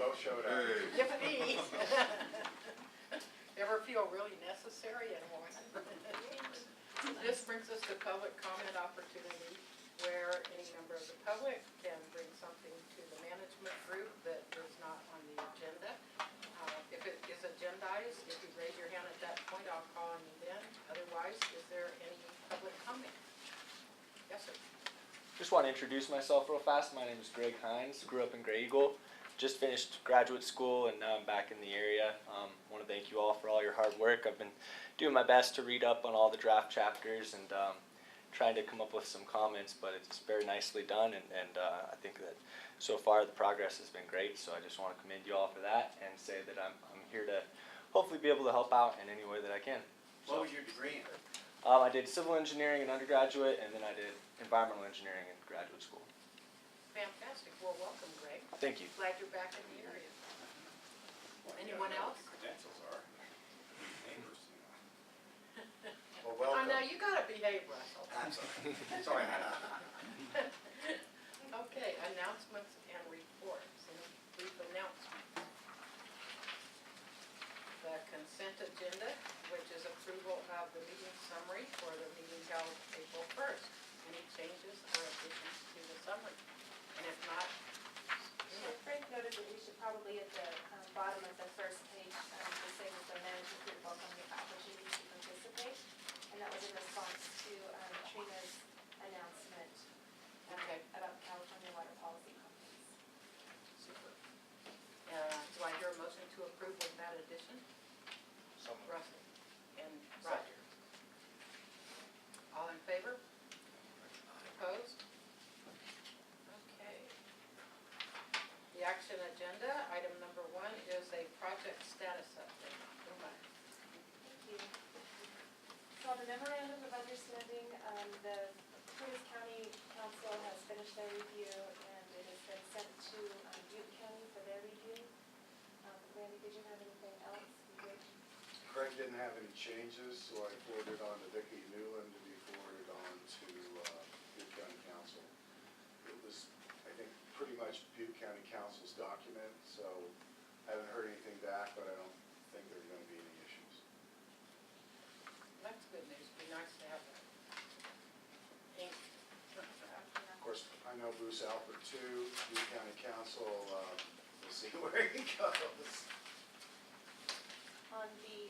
both showed up. Yippee! Ever feel really necessary and wanted? This brings us to public comment opportunity, where any member of the public can bring something to the management group that is not on the agenda. If it is agendized, if you raise your hand at that point, I'll call on you then. Otherwise, is there any public comment? Yes, sir. Just want to introduce myself real fast. My name is Greg Hines. Grew up in Grey Eagle. Just finished graduate school and now I'm back in the area. Want to thank you all for all your hard work. I've been doing my best to read up on all the draft chapters and trying to come up with some comments, but it's very nicely done and I think that so far the progress has been great. So I just want to commend you all for that and say that I'm here to hopefully be able to help out in any way that I can. What was your degree in? I did civil engineering in undergraduate and then I did environmental engineering in graduate school. Fantastic. Well, welcome, Greg. Thank you. Glad you're back in the area. Anyone else? Credentials are neighbors. Well, Oh, welcome. now you gotta behave, Russell. That's all right. It's all right. Okay, announcements and reports. Any brief announcements? The consent agenda, which is approval of the meeting summary for the meeting held April 1st. Any changes or additions to the summary? And if not, Frank noted that we should probably at the bottom of the first page just say that the management group welcomed the opportunity to participate, and that was in response to Trina's announcement about California Water Policy Conference. super. Do I hear a motion to approve with that addition? Russell and Roger. All in favor? Opposed? Okay. The action agenda, item number 1 is a project status update. Go ahead. Thank you. So on the memorandum of understanding, the Cruz County Council has finished their review and it has been sent to Butte County for their review. Randy, did you have anything else? Craig didn't have any changes, so I forwarded on to Vicki Newland to be forwarded on to Butte County Council. It was, I think, pretty much Butte County Council's document, so I haven't heard anything back, but I don't think there's going to be any issues. That's good news. Be nice to have that. Ink. Of course, I know Bruce Alpert too, Butte County Council, we'll see where he goes. On the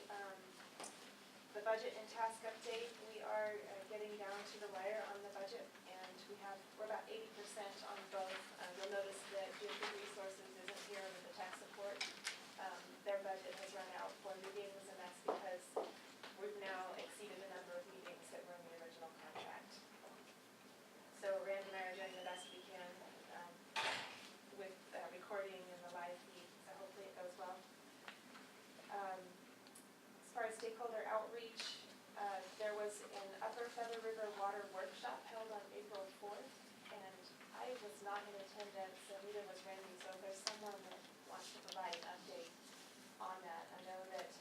budget and task update, we are getting down to the wire on the budget, and we're about 80% on both. You'll notice that Geofood Resources isn't here with the tech support. Their budget has run out for meetings, and that's because we've now exceeded the number of meetings that were in the original contract. So Randy and I are doing the best we can with recording and the live feed, so hopefully it goes well. As far as stakeholder outreach, there was an Upper Feather River Water Workshop held on April 4th, and I was not in attendance, so neither was Randy, so if there's someone that wants to provide an update on that. I know that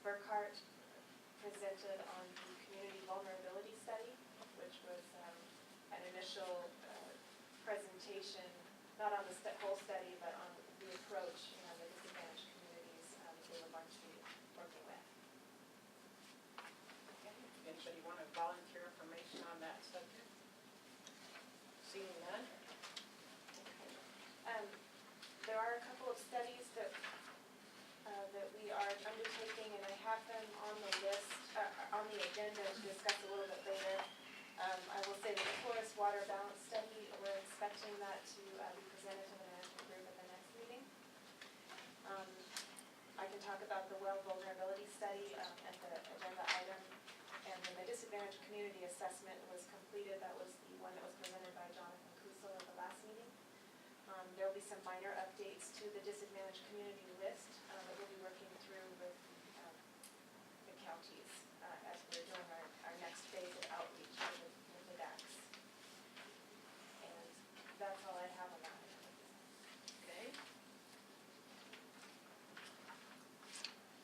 Burkhart presented on the community vulnerability study, which was an initial presentation, not on the whole study, but on the approach and the disadvantaged communities they were going to be working with. Okay. Anybody want to volunteer information on that subject? Seeing none? Okay. There are a couple of studies that we are undertaking, and I have them on the list, on the agenda to discuss a little bit later. I will say that the Forest Water Balance Study, we're expecting that to be presented to the management group at the next meeting. I can talk about the well vulnerability study at the agenda item, and then the disadvantaged community assessment was completed. That was the one that was presented by Jonathan Kusel at the last meeting. There will be some minor updates to the disadvantaged community list that we'll be working through with the counties as we're doing our next phase of outreach with the DACs. And that's all I have on that. Okay.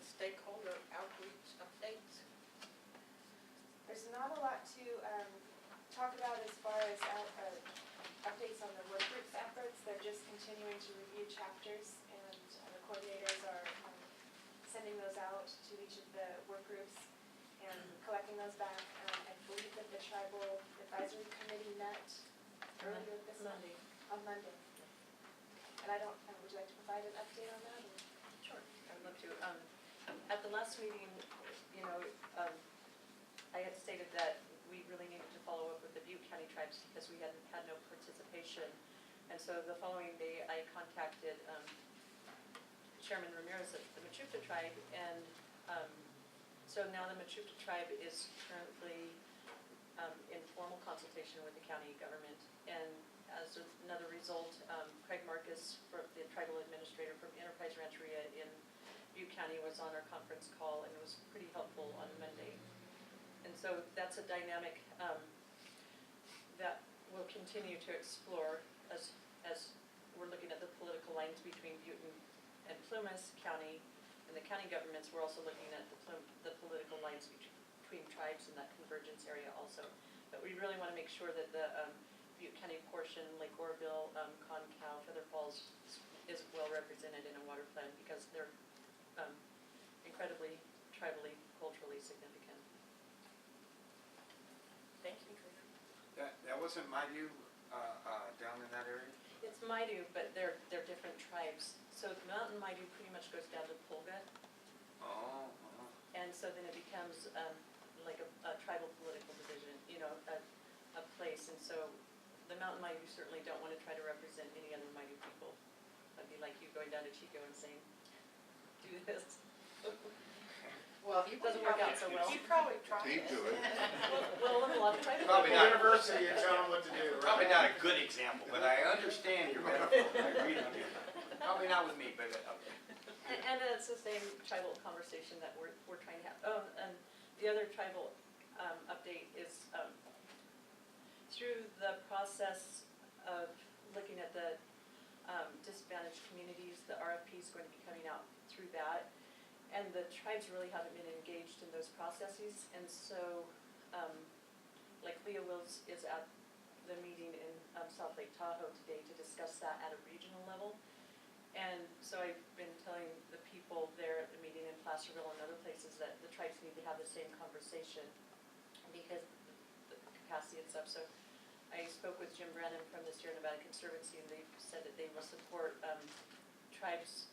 Stakeholder outreach updates. There's not a lot to talk about as far as updates on the work group's efforts. They're just continuing to review chapters and sending those out to each of the work groups and collecting those back. I believe that the tribal advisory committee met earlier this month. Monday. On Monday. And I don't, would you like to provide an update on that? or- Sure, I would love to. At the last meeting, you know, I had stated that we really needed to follow up with the Butte County tribes because we hadn't had no participation. And so the following day, I contacted Chairman Ramirez of the Mechoopda tribe, and so now the Mechoopda tribe is currently in formal consultation with the county government. And as another result, Craig Marcus, the tribal administrator from Enterprise Rancheria in Butte County, was on our conference call and was pretty helpful on Monday. And so that's a dynamic that we'll continue to explore as we're looking at the political lines between Butte and Plumas County and the county governments. We're also looking at the political lines between tribes in that convergence area also. But we really want to make sure that the Butte County portion, Lake Oroville, Concow, Feather Falls, is well represented in a water plan because they're incredibly tribally, culturally significant. Thank you. That wasn't my view down in that area? It's Maidu, but they're different tribes. So Mountain Maidu pretty much goes down to Pulga, Oh, and so then it becomes like a tribal political division, you know, a place. And so the Mountain Maidu certainly don't want to try to represent any other Maidu people. That'd be like you going down to Chico and saying, do this. Well, he Doesn't work out so well. He'd probably try He'd it. do it. Well, a lot of tribal Probably people. not. University, you tell them what to do, right? probably not a good example, but I understand your metaphor. I really do. Probably not with me, but okay. And it's the same tribal conversation that we're trying to have. Oh, and the other tribal update is through the process of looking at the disadvantaged communities, the RFP is going to be coming out through that. And the tribes really haven't been engaged in those processes. And so, like Leah Wills is at the meeting in South Lake Tahoe today to discuss that at a regional level. And so I've been telling the people there at the meeting in Placerville and other places that the tribes need to have the same conversation because the capacity is up. So I spoke with Jim Brennan from the Sierra Nevada Conservancy, and they said that they will support tribes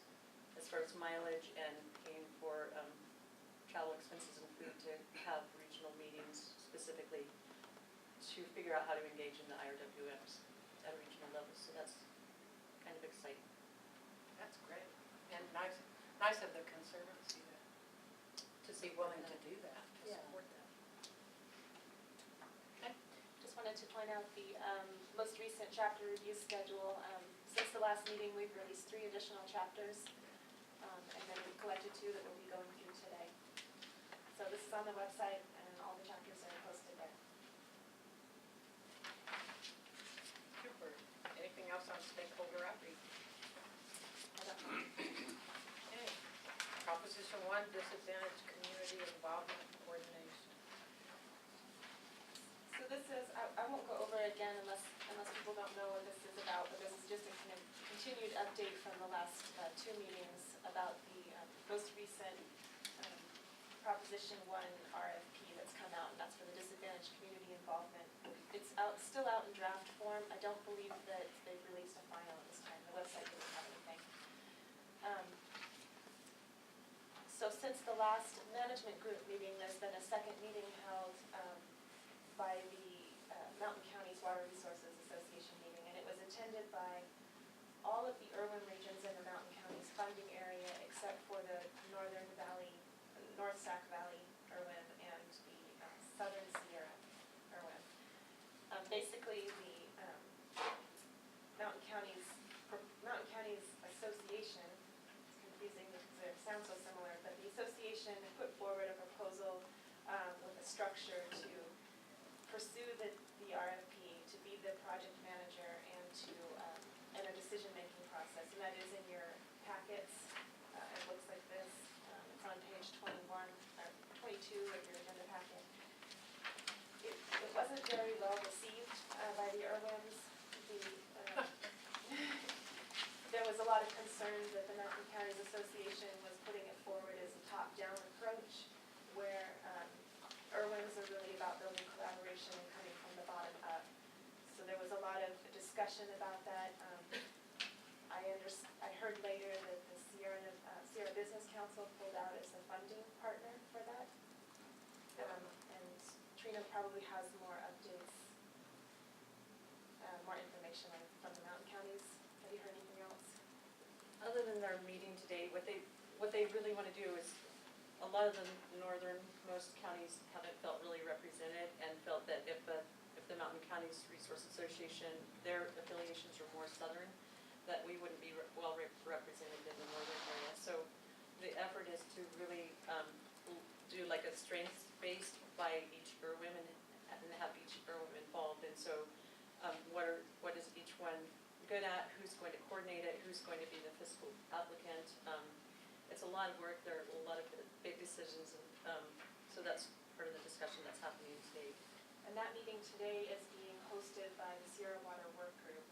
as far as mileage and paying for travel expenses and food to have regional meetings specifically to figure out how to engage in the IRWMs at a regional level. So that's kind of exciting. That's great. And nice of the Conservancy to be willing to do that, to Yeah. support that. Just wanted to point out the most recent chapter review schedule. Since the last meeting, we've released 3 additional chapters, and then we've collected 2 that we'll be going through today. So this is on the website, and all the chapters are posted there. Super. Anything else on stakeholder outreach? Okay. Proposition 1, disadvantaged community involvement coordination. So this is, I won't go over it again unless people don't know what this is about, but this is just a kind of continued update from the last 2 meetings about the most recent Proposition 1 RFP that's come out, and that's for the disadvantaged community involvement. It's still out in draft form. I don't believe that they've released a final at this time. The website doesn't have anything. So since the last management group meeting, there's been a second meeting held by the Mountain Counties Water Resources Association meeting, and it was attended by all of the IRWM regions in the Mountain Counties funding area except for the Northern Valley, North Sac Valley IRWM and the Southern Sierra IRWM. Basically, the Mountain Counties Association, it's confusing because they sound so similar, but the association put forward a proposal with a structure to pursue the RFP, to be the project manager, and to and a decision-making process, and that is in your packets. It looks like this. It's on page 21 or 22 of your agenda packet. It wasn't very well received by the IRWMs. There was a lot of concern that the Mountain Counties Association was putting it forward as discussion about that. I heard later that the Sierra Business Council pulled out as the funding partner for that. And Trina probably has more updates, more information from the mountain counties. Have you heard anything else? Other than their meeting today, what they really want to do is, a lot of the northernmost counties haven't felt really represented and felt that if the Mountain Counties Resource Association, their affiliations are more southern, that we wouldn't be well represented in the northern area. So the effort is to really do like a strengths-based by each RWM and have each RWM involved. And so what is each one good at, who's going to coordinate it, who's going to be the fiscal applicant. It's a lot of work, there are a lot of big decisions, and so that's part of the discussion that's happening today. And that meeting today is being hosted by the Sierra Water Work Group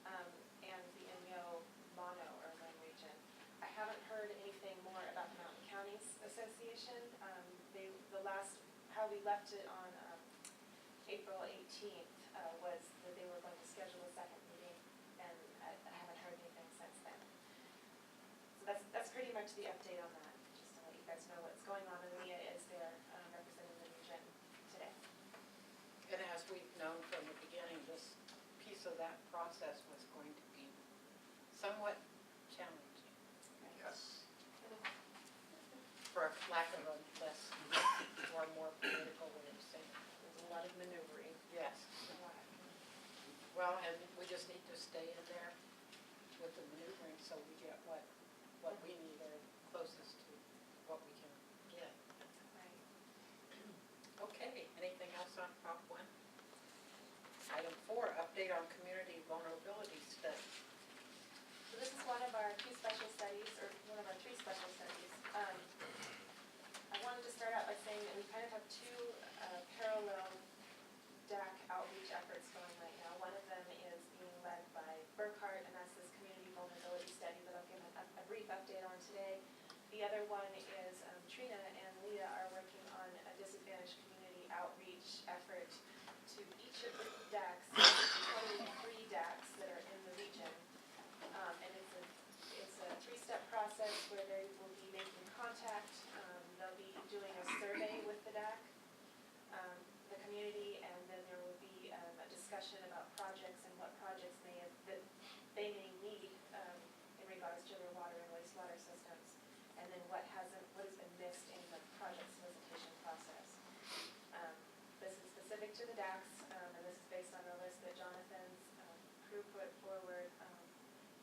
and the INYO Mono Urban Region. I haven't heard anything more about the Mountain Counties Association. How we left it on April 18th was that they were going to schedule a second meeting, and I haven't heard anything since then. So that's pretty much the update on that, just to let you guys know what's going on. And Leah is there representing the region today. And as we've known from the beginning, this piece of that process was going to be somewhat challenging, Yes. for a lack of a less or more political way of saying it. There's a lot of maneuvering. Yes. Well, and we just need to stay in there with the maneuvering so we get what we need or closest to what we can get. Right. Okay, anything else on Prop 1? Item 4, update on community vulnerability study. So this is one of our two special studies, or one of our three special studies. I wanted to start out by saying that we kind of have two parallel DAC outreach efforts going right now. One of them is being led by Burkhart, and that's this community vulnerability study that I'll give a brief update on today. The other one is Trina and Leah are working on a disadvantaged community outreach effort to each of the DACs, 23 DACs that are in the region. And it's a three-step process where they will be making contact. They'll be doing a survey with the DAC, the community, and then there will be a discussion about projects and what projects that they may need in regards to their water and wastewater systems, and then what has been missed in the project solicitation process. This is specific to the DACs, and this is based on a list that Jonathan's crew put forward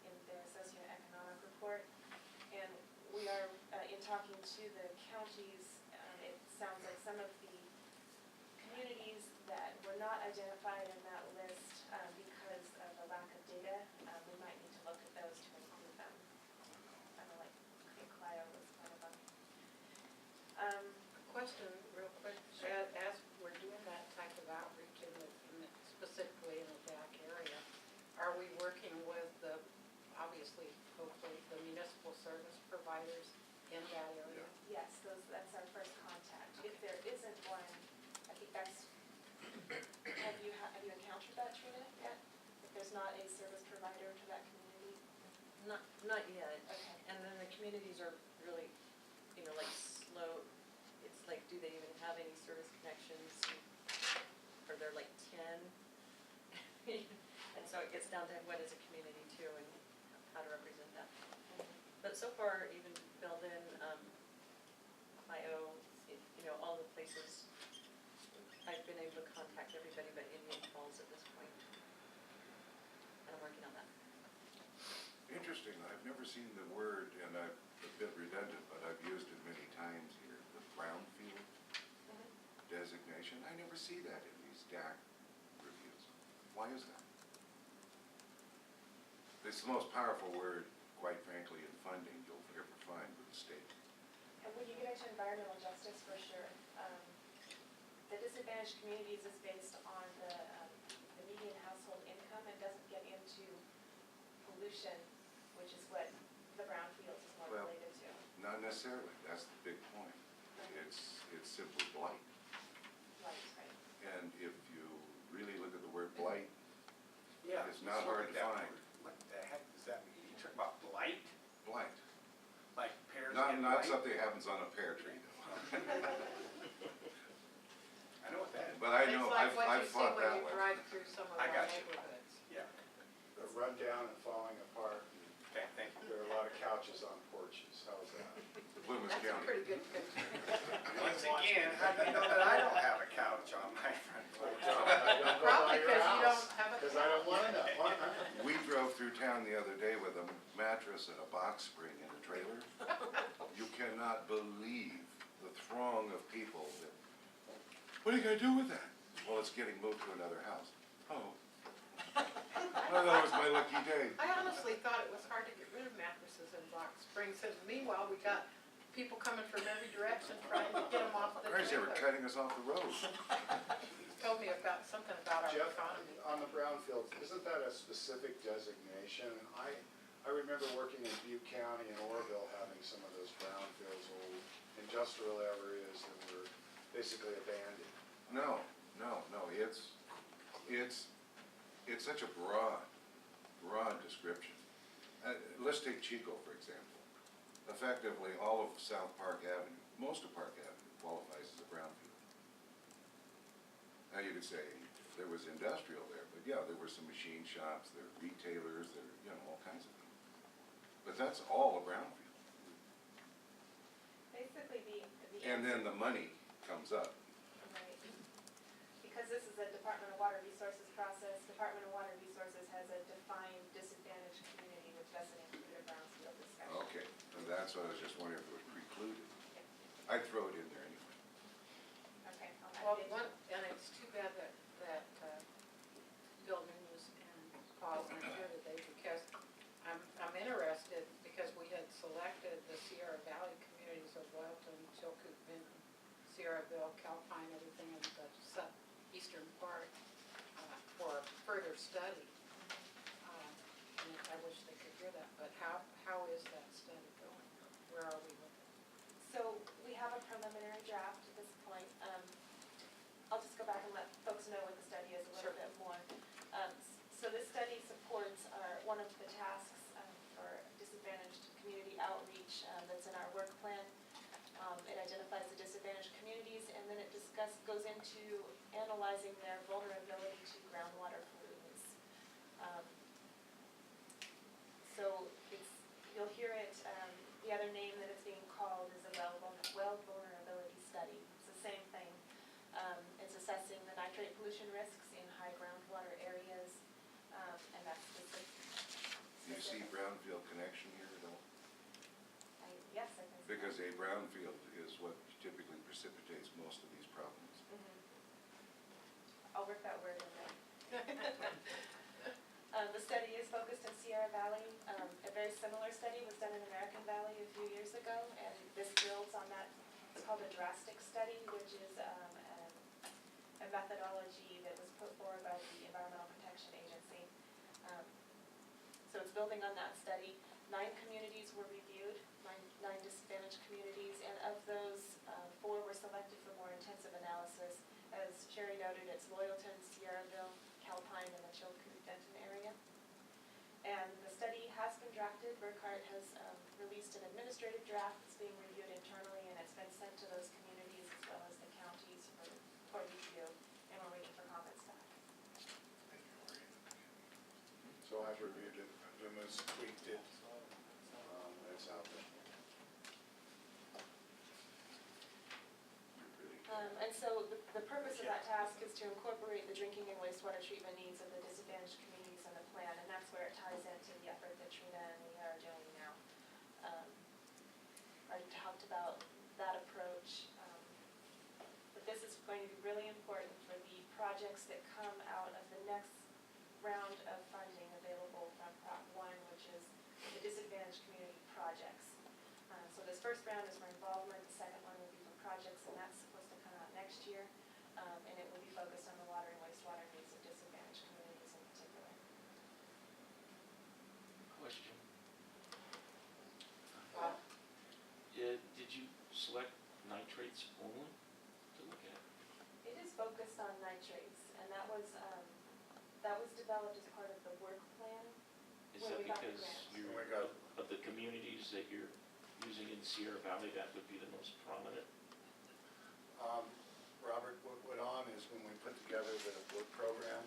in their socioeconomic report. And we are, in talking to the counties, it sounds like some of the communities that were not identified in that list because of the lack of data, we might need to look at those to include them. I know, like, I think Clio was one of them. Question real quick, as we're doing that type of outreach specifically in the DAC area, are we working with obviously, hopefully, the municipal service providers in that area? Yes, that's our first contact. If there isn't one, I think that's, have you encountered that, Trina, yet? If there's not a service provider to that community? Not yet. Okay. And then the communities are really, like slow. It's like, do they even have any service connections? Or they're like 10? And so it gets down to what is a community too and how to represent that. But so far, even Belden, IO, all the places, I've been able to contact everybody but Indian Falls at this point. And I'm working on that. Interesting, I've never seen the word, and I'm a bit redundant, but I've used it many times here, the brownfield designation. I never see that in these DAC reviews. Why is that? It's the most powerful word, quite frankly, in funding you'll ever find with the state. And when you get into environmental justice, for sure, the disadvantaged communities is based on the median household income. It doesn't get into pollution, which is what the brownfields is more Well, related to. Not necessarily, that's the big point. It's simply blight. Right, right. And if you really look at the word blight, Yeah. it's not hard not right? something that happens on a pear tree, though. I know what that is. But I know, I've fought that It's like what you see when you one. drive through some of I our got you. neighborhoods. Yeah, The rundown and falling apart, okay, thank you. there are a lot of couches on porches, how's that? Plymouth That's a County. pretty good picture. Once again, how do you know that I don't have a couch on my front porch? I don't go by Probably your because you house, don't have a. Because I don't wanna know. We drove through town the other day with a mattress and a box spring in a trailer. You cannot believe the throng of people that, what are you gonna do with that? Well, it's getting moved to another house. Oh. Well, that was my lucky day. I honestly thought it was hard to get rid of mattresses and box springs, and meanwhile, we got people coming from every direction trying to get them off the Christ, they were trailer. cutting us off the road. Told me about, something about our Jeff, economy. on the brownfields, isn't that a specific designation? I remember working in Butte County and Oroville having some of those brownfields, old industrial areas that were basically abandoned. No, it's such a broad description. Let's take Chico, for example. Effectively, all of South Park Avenue, most of Park Avenue qualifies as a brownfield. Now, you could say there was industrial there, but yeah, there were some machine shops, there were retailers, there, you know, all kinds of things. But that's all a brownfield. Basically, the And answer, then the money comes up. right, because this is a Department of Water Resources process, Department of Water Resources has a defined disadvantaged community, which doesn't include a brownfield discussion. Okay, and that's what I was just wondering if it was precluded. I'd throw it in there anyway. Okay, I'll Well, add it. one, and it's too bad that Bill News and Paul aren't here today, because I'm interested, because we had selected the Sierra Valley communities of Loyalton, Chilkoot, Benton, Sierraville, Calpine, everything in the southeastern part for further study. And I wish they could hear that, but how is that study going? Where are we with it? So we have a preliminary draft at this point. I'll just go back and let folks know what the study is a little Sure. bit more. So this study supports one of the tasks for disadvantaged community outreach that's in our work plan. It identifies the disadvantaged communities, and then it goes into analyzing their vulnerability to groundwater pollutants. So you'll hear it, the other name that it's being called is a well vulnerability study. It's the same thing. It's assessing the nitrate pollution risks in high groundwater areas, and that's specific. Do you see brownfield connection here at all? Yes, I think so. Because a brownfield is what typically precipitates most of these problems. I'll work that word in there. The study is focused in Sierra Valley. A very similar study was done in American Valley a few years ago, and this builds on that. It's called a drastic study, which is a methodology that was put forward by the Environmental Protection Agency. So it's building on that study. 9 communities were reviewed, nine disadvantaged communities, and of those, 4 were selected for more intensive analysis. As Sherry noted, it's Loyalton, Sierraville, Calpine, and the Chilkoot Benton area. And the study has been drafted. Burkhart has released an administrative draft that's being reviewed internally, and it's been sent to those communities as well as the counties for review, and we're waiting for comments back. So I've reviewed it, Lumus tweaked it, it's out there. And so the purpose of that task is to incorporate the drinking and wastewater treatment needs of the disadvantaged communities in the plan, and that's where it ties into the effort that Trina and we are doing now. I talked about that approach, but this is going to be really important for the projects that come out of the next round of funding available from Prop 1, which is the disadvantaged community projects. So this first round is for involvement, the second one will be for projects, and that's supposed to come out next year. And it will be focused on the water and wastewater needs of disadvantaged communities in particular. Question. Well, Did you select nitrates only to look at? It is focused on nitrates, and that was developed as part of the work plan. Is When that we got the because grant. you're, When we got- of the communities that you're using in Sierra Valley, that would be the most prominent? Robert, what went on is when we put together the work program,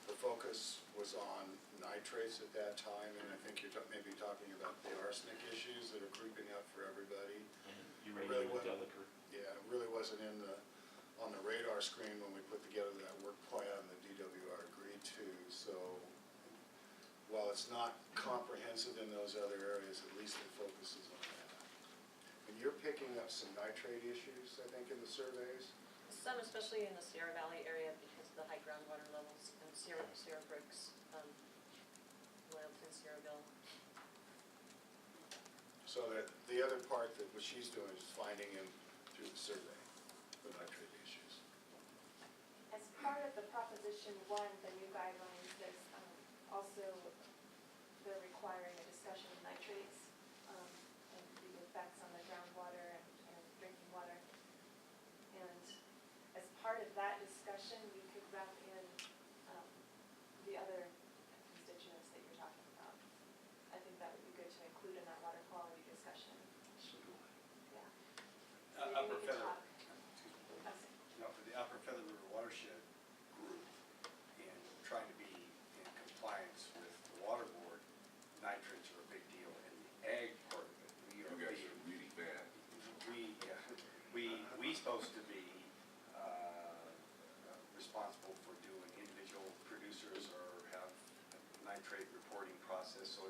the focus was on nitrates at that time, and I think you're maybe talking about the arsenic issues that are creeping up for everybody. And Really uranium what- developer? Yeah, it really wasn't on the radar screen when we put together that work plan that DWR agreed to, so while it's not comprehensive in those other areas, at least it focuses on that. And you're picking up some nitrate issues, I think, in the surveys? Some, especially in the Sierra Valley area because of the high groundwater levels and Sierra Breaks, Loyalton, Sierraville. So that the other part that what she's doing is finding him through the survey, the nitrate issues. As part of the Proposition 1, the new guidelines, there's also, they're requiring a discussion of nitrates and the effects on the groundwater and drinking water. And as part of that discussion, we could wrap in the other constituents that you're talking about. I think that would be good to include in that water quality discussion. Yeah. Maybe Upper we could Feather, talk. for the Upper Feather River Watershed Group, in trying to be in compliance with the water board, nitrates are a big deal in the ag part of it. We You are guys being, are really bad. we supposed to be responsible for doing individual producers or have a nitrate reporting process, so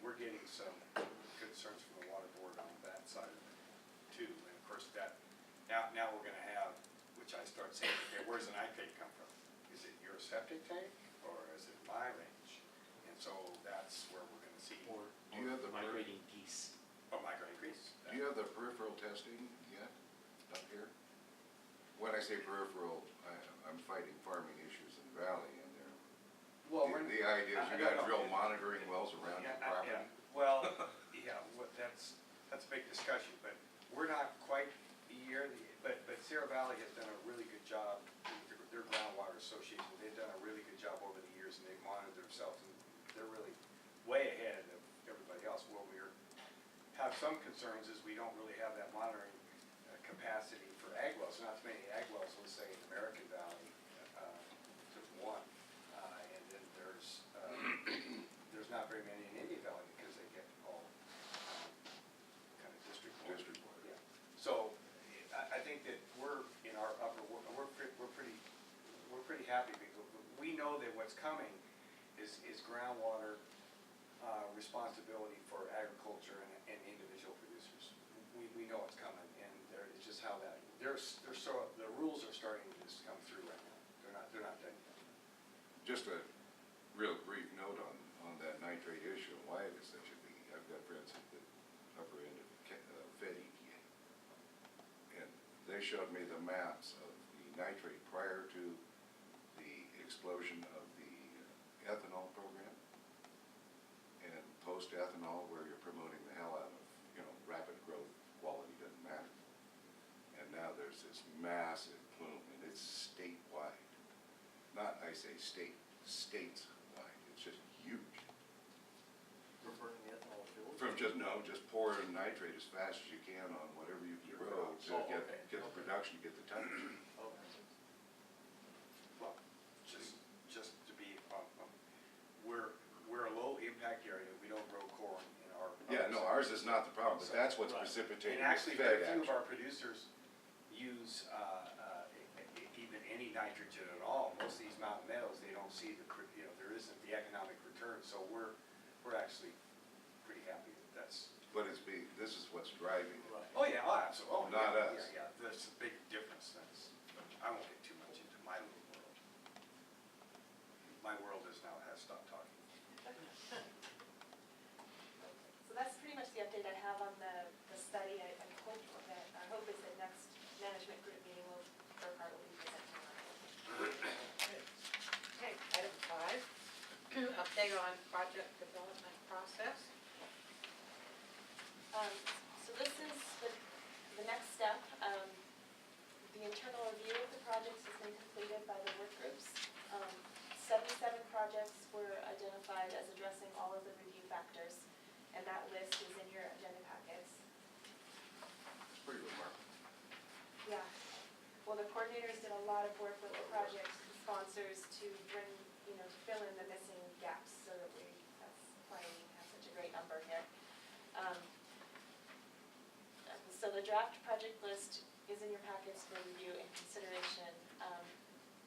we're getting some concerns from the water board on that side of it too. And of course now we're gonna have, which I start saying, okay, where's the nitrate come from? Is it your septic tank or is it my range? And so that's where we're gonna see, Or Do you have the migrating geese? migrating grease. Do you have the peripheral testing yet up here? When I say peripheral, I'm fighting farming issues in the valley, and Well, the idea is you gotta drill monitoring wells around your property. Well, that's a big discussion, but we're not quite a year, but Sierra Valley has done a really good job, their groundwater association, they've done a really good job over the years, and they've monitored themselves, and they're really way ahead of everybody else. Where we have some concerns is we don't really have that monitoring capacity for ag wells, not as many ag wells, let's say, in American Valley, to one. And then there's not very many in Indian Valley because they get all kind of district water. District water. Yeah. So I think that we're in our we're pretty happy because we know that what's coming is groundwater responsibility for agriculture and individual producers. We know it's coming, and it's just how that the rules are starting to just come through right now. They're not done yet. Just a real brief note on that nitrate issue and why it is such a biggie. I've got friends at the upper end of Fed EPA, and they showed me the maps of the nitrate prior to the explosion of the ethanol program, and post-ethanol where you're promoting the hell out of, rapid growth, quality doesn't matter. And now there's this massive plume, and it's statewide. Not, I say state, statewide. It's just huge. We're burning the ethanol fuel? From just pouring nitrate as fast as you can on whatever you can grow to get the production, get the tonnage. Okay. Well, just to be, we're a low impact area. We don't grow corn in our. Yeah, no, ours is not the problem, but that's what's Right. precipitating And this actually, Fed very few of action. our producers use even any nitrogen at all. Most of these mountain meadows, they don't see there isn't the economic return. So we're actually pretty happy that that's. But this is what's driving it. Right. Oh yeah, absolutely. Not Yeah, us. Yeah, that's a big difference. I won't get too much into my little world. My world has stopped talking. So that's pretty much the update I have on the study. Our hope is that next management group meeting will be presenting on it. Okay, item 5, update on project development process. So this is the next step. The internal review of the projects has been completed by the work groups. 77 projects were identified as addressing all of the review factors, and that list is in your agenda packets. It's pretty remarkable. Yeah, well, the coordinators did a lot of work with the project sponsors to bring, to fill in the missing gaps, so that that's why we have such a great number here. So the draft project list is in your packets for review and consideration.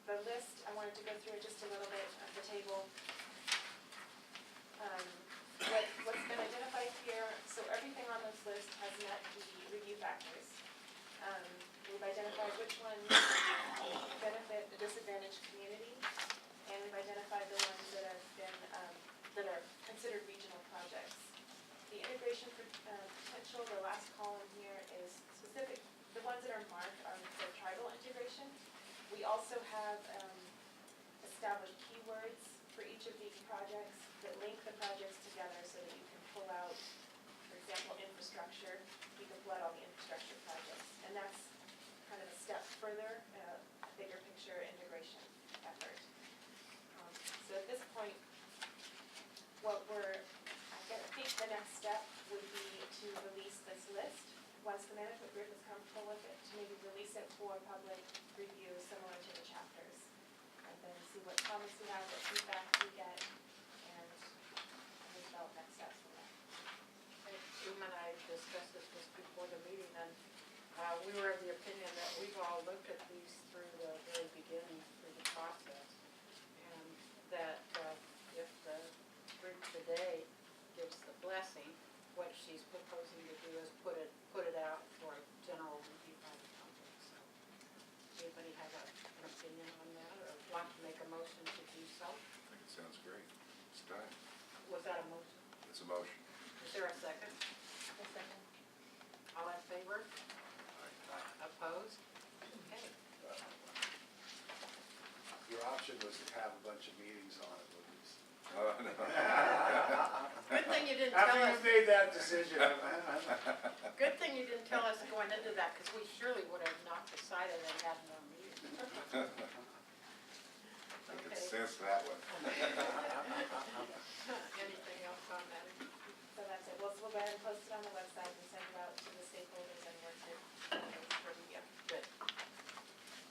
The list, I wanted to go through it just a little bit of the table. What's been identified here, so everything on this list has met the review factors. We've identified which ones benefit the disadvantaged community, and we've identified the ones that have been, that are considered regional projects. The integration potential, the last column here is specific, the ones that are marked are the tribal integration. We also have established keywords for each of these projects that link the projects together so that you can pull out, for example, infrastructure, you can pull out all the infrastructure projects. And that's kind of a step further, a bigger picture integration effort. So at this point, I think the next step would be to release this list, once the management group is comfortable with it, to maybe release it for public review similar to the chapters. And then see what comments we have, what feedback we get, and develop next steps from there. Jim and I discussed this just before the meeting, and we were of the opinion that we've all looked at these through the very beginning, through the process, and that if the group today gives the blessing, what she's proposing to do is put it out for general review by the public. So, anybody have an opinion on that, or want to make a motion to do so? I think it sounds great. It's time. Was that a motion? It's a motion. Is there a second? A second. All in favor? Opposed? Okay. Your option was to have a bunch of meetings on it, Louise. Oh, no. Good thing you didn't tell After us. you made that decision. Good thing you didn't tell us going into that, because we surely would have not decided and had no meeting. I could Okay. sense that one. Anything else on that? So that's it. We'll go ahead and post it on the website and send it out to the stakeholders and work group for review. Good.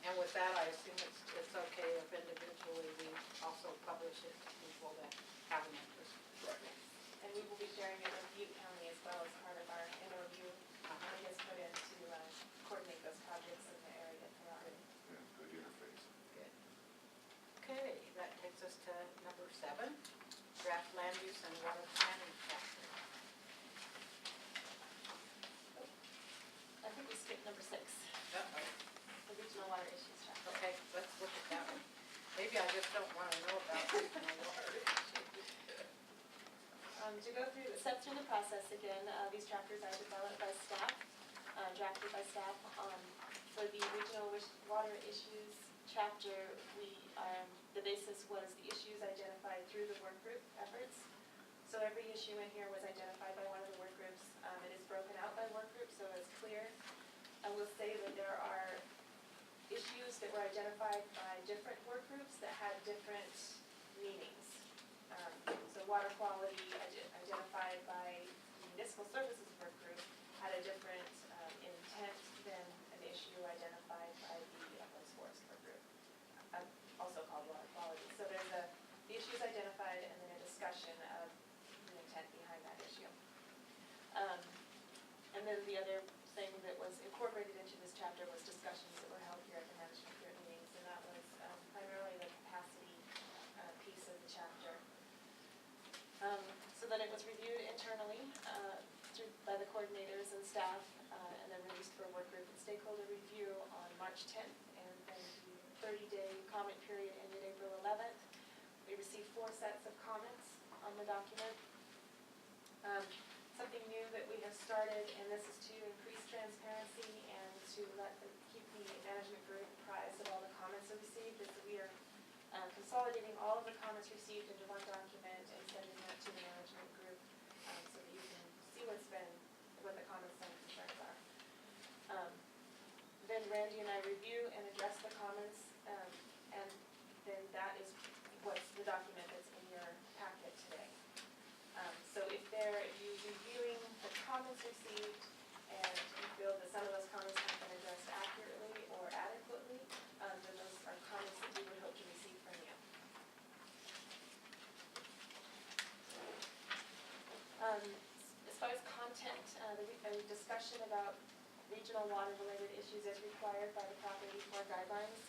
And with that, I assume it's okay if individually we also publish it to people that have an interest. Right. And we will be sharing it with Butte County as well as part of our MOU. It gets put in to coordinate those projects in the area throughout. Yeah, good interface. Good. Okay, that takes us to number 7, draft land use and water planning chapter. I think we skipped number 6, Uh-oh. the regional water issues chapter. Okay, let's look at that one. Maybe I just don't want to know about regional water issues. To go through the steps through the process again, these chapters are developed by staff, drafted by staff. For the regional water issues chapter, the basis was the issues identified through the work group efforts. So every issue in here was identified by one of the work groups. It is broken out by work group, so it's clear. I will say that there are issues that were identified by different work groups that had different meanings. So water quality identified by the municipal services work group had a different intent than an issue identified by the Uplands Forest work group, also called water quality. So there's the issues identified and then a discussion of the intent behind that issue. And then the other thing that was incorporated into this chapter was discussions that were held here at the management group meetings, and that was primarily the capacity piece of the chapter. So that it was reviewed internally by the coordinators and staff, and then released for work group and stakeholder review on March 10th, and then the 30-day comment period ended April 11th. We received 4 sets of comments on the document. Something new that we have started, and this is to increase transparency and to keep the management group apprised of all the comments that we received, is that we are consolidating all of the comments received into one document and sending that to the management group, so that you can see what the comments and concerns are. Then Randy and I review and address the comments, and then that is what's the document that's in your packet today. So if you comments received, and you feel that some of those comments have been addressed accurately or adequately, then those are comments that we would hope to receive from you. As far as content, a discussion about regional water-related issues as required by the Property 4 guidelines.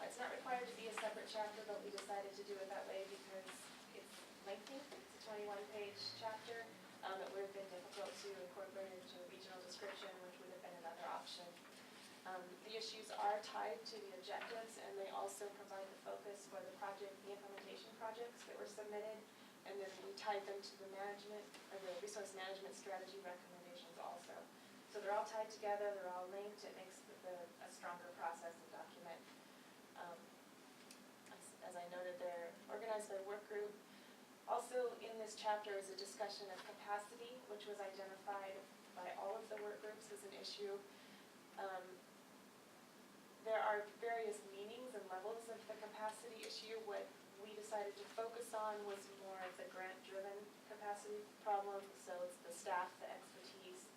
It's not required to be a separate chapter, but we decided to do it that way because it's lengthy. It's a 21-page chapter. It would have been difficult to incorporate into a regional description, which would have been another option. The issues are tied to the objectives, and they also provide the focus for the implementation projects that were submitted, and then we tied them to the management, or the resource management strategy recommendations also. So they're all tied together, they're all linked, it makes a stronger process and document. As I noted, they're organized by work group. Also in this chapter is a discussion of capacity, which was identified by all of the work groups as an issue. There are various meanings and levels of the capacity issue. What we decided to focus on was more of the grant-driven capacity problem. So it's the staff, the expertise,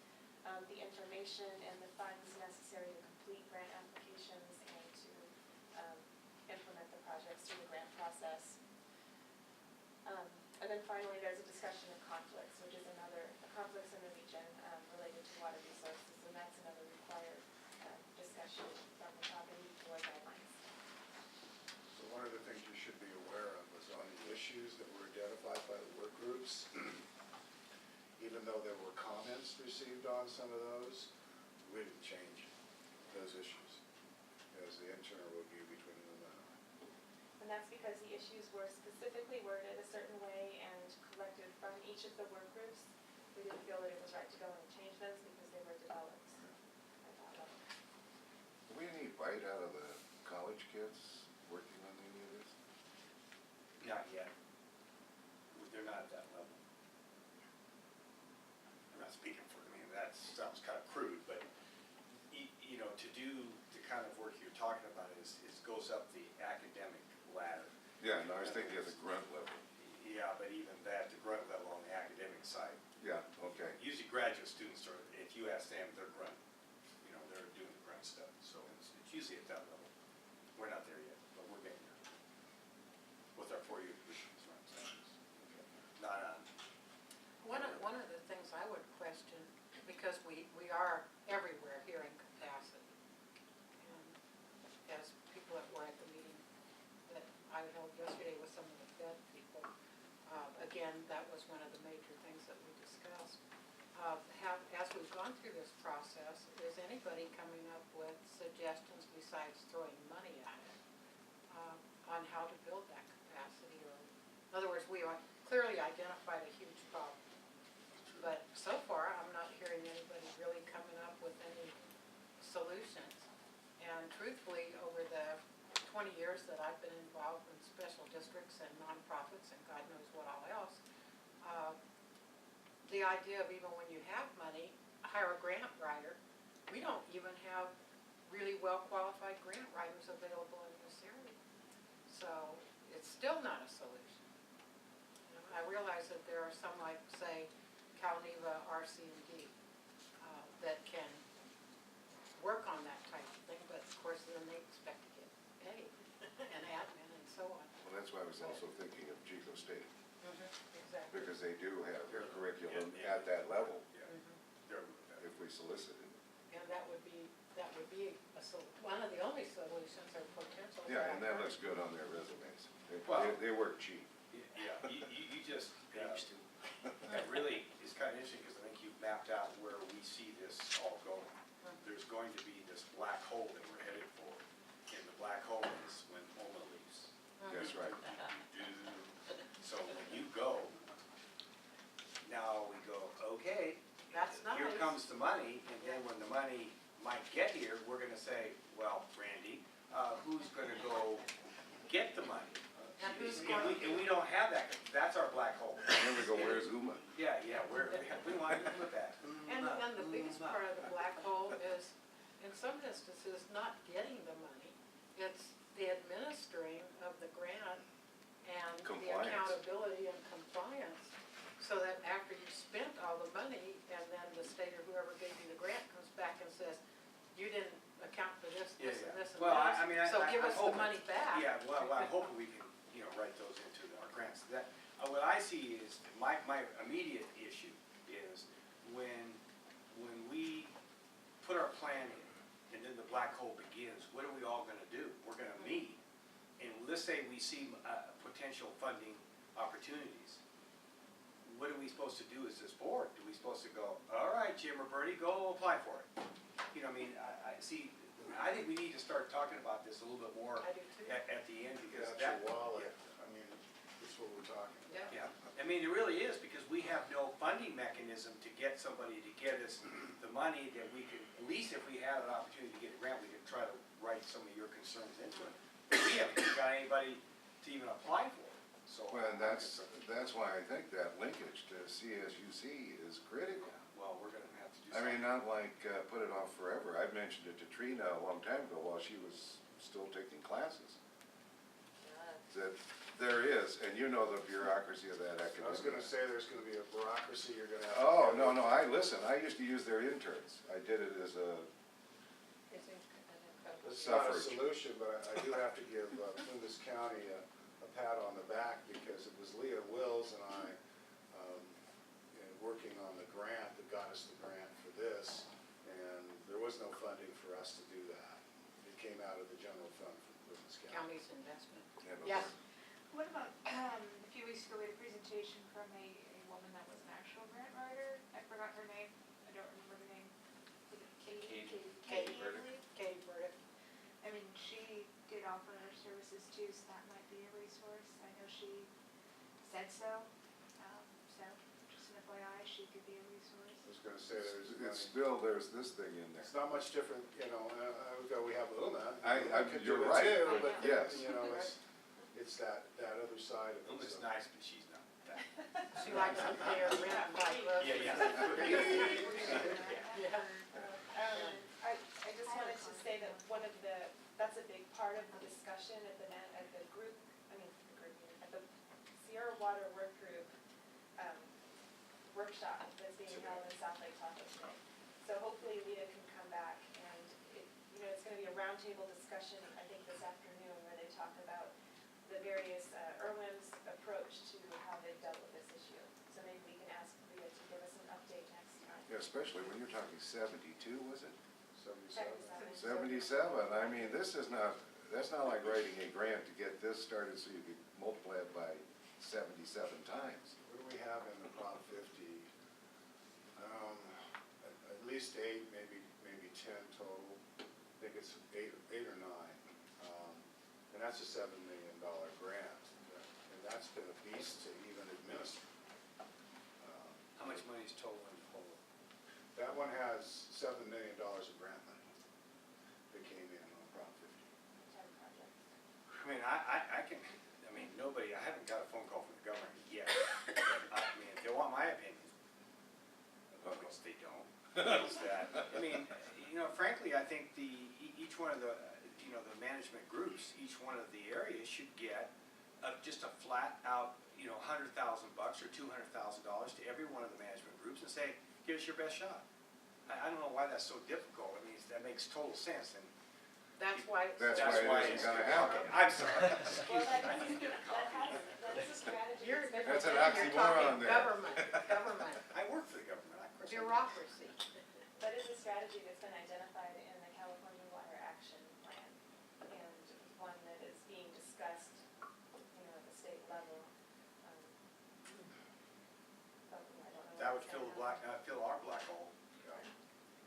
the information, and the funds necessary to complete grant applications and to implement the projects through the grant process. And then finally, there's a discussion of conflicts, which is conflicts in the region related to water resources, and that's another required discussion from the Property 4 guidelines. So one of the things you should be aware of was on the issues that were identified by the work groups, even though there were comments received on some of those, we didn't change those issues as the internal review between them and I. And that's because the issues were specifically worded a certain way and collected from each of the work groups. We didn't feel that it was right to go and change those because they were developed at that level. Do we any bite out of the college kids working on any of this? Not yet. They're not at that level. I'm not speaking for them, I mean, that sounds kind of crude, but, you know, to do the kind of work you're talking about is goes up the academic ladder. Yeah, no, I was thinking at the grunt level. Yeah, but even that, the grunt level on the academic side. Yeah, okay. Usually graduate students are, if you ask them, they're grunt, you know, they're doing the grunt stuff, so it's usually at that level. We're not there yet, but we're getting there. With our 4-year tuitions, not on. One of the things I would question, because we are everywhere hearing capacity. And as people that were at the meeting that I held yesterday with some of the Fed people, again, that was one of the major things that we discussed. As we've gone through this process, is anybody coming up with suggestions besides throwing money at it on how to build that capacity? Or, in other words, we clearly identified a huge problem. But so far, I'm not hearing anybody really coming up with any solutions. And truthfully, over the 20 years that I've been involved in special districts and nonprofits and God knows what all else, the idea of even when you have money, hire a grant writer, we don't even have really well-qualified grant writers available in this area. So it's still not a solution. You know, I realize that there are some like, say, Calneva, RCMD, that can work on that type of thing, but of course then they expect to get paid and admin and so on. Well, that's why I was also thinking of Chico State, Exactly. because they do have a curriculum at that level, They're, if we solicited. And that would be one of the only solutions or potential. Yeah, and that looks good on their resumes. Well- They work cheap. yeah, you just, that really is kind of interesting because I think you've mapped out where we see this all going. There's going to be this black hole that we're headed for, and the black hole is when OMA leaves. That's right. So when you go, now we go, okay, That's nice. here comes the money, and then when the money might get here, we're gonna say, well, Randy, who's gonna go get the money? And who's And going we don't have that, that's our black hole. And then we go, where's UMA? Yeah, we want to put that. And the biggest part of the black hole is, in some instances, not getting the money. It's the administering of the grant and the Compliance. accountability and compliance. So that after you've spent all the money and then the we can, write those into our grants. That, what I see is, my immediate issue is when we put our plan in, and then the black hole begins, what are we all gonna do? We're gonna meet, and let's say we see potential funding opportunities. What are we supposed to do as this board? Do we supposed to go, all right, Jim or Bertie, go apply for it? I see, I think we need to start talking about this a little bit more I do too. at the end, because That's that. your wallet, that's what we're talking about. Yeah. Yeah, it really is, because we have no funding mechanism to get somebody to get us the money that we could, at least if we had an opportunity to get a grant, we could try to write some of your concerns into it. But we haven't got anybody to even apply for it, so. Well, and that's why I think that linkage to CSUC is critical. Well, we're gonna have to do I something. mean, not like put it off forever. I mentioned it to Trina a long time ago while she was still taking classes. That there is, and you know the bureaucracy of that academia. I was gonna say, there's gonna be a bureaucracy you're gonna have. Oh, no, listen, I used to use their interns. I did it as a, It's incredible. It's not a Suffrage. solution, but I do have to give Flinders County a pat on the back, because it was Leah Wills and I, working on the grant that got us the grant for this, and there was no funding for us to do that. It came out of the general fund for Flinders County. County's investment. yeah, Yes. What about, a few weeks ago, we had a presentation from a woman that was an actual grant writer. I forgot her name. I don't remember the name. Was it Katie? Katie. Katie, I Burdick. believe. Katie Burdick. I mean, she did offer her services too, so that might be a resource. I know she said so. So, just an FYI, she could be a resource. I was gonna say, it's still, there's this thing in there. it's not much different, we have UMA. Could do you're it right. too, but, Yes. it's that other side of it. It's so. nice, but she's not that. She likes to pay her rent like groceries. Yeah. Yeah. I just wanted to say that that's a big part of the discussion at the Sierra Water Work Group, workshop that's being held in South Lake Tahoe today. So hopefully Lita can come back, and it's gonna be a roundtable discussion, I think this afternoon, where they talk about the various, RWM's approach to how they've dealt with this issue. So maybe we can ask Lita to give us an update next time. Yeah, especially when you're talking 72, was it? 77. 77, I mean, that's not like writing a grant to get this started so you could multiply it by 77 times. What do we have in the Prop 50? At least 8, maybe 10 total. I think it's 8 or 9. And that's a $7 million grant. And that's been a beast to even administer. How much money is total in the whole? That one has $7 million of grant money that came in on Prop 50. Nobody, I haven't got a phone call from the government yet. If they want my opinion, of course they don't. Is that, frankly, I think each one of the management groups, each one of the areas should get just a flat out, $100,000 or $200,000 to every one of the management groups and say, give us your best shot. I don't know why that's so difficult. That makes total sense. And That's why. That's why it isn't gonna happen. Okay, I'm sorry. Well, Excuse me. that is a strategy. You're, That's an you're oxymoron talking there. government, I work for the government. Of course I do. bureaucracy. That is a strategy that's been identified in the California Water Action Plan, and one that is being discussed, at the state level. But I don't know. That would what's fill gonna happen. fill our black hole.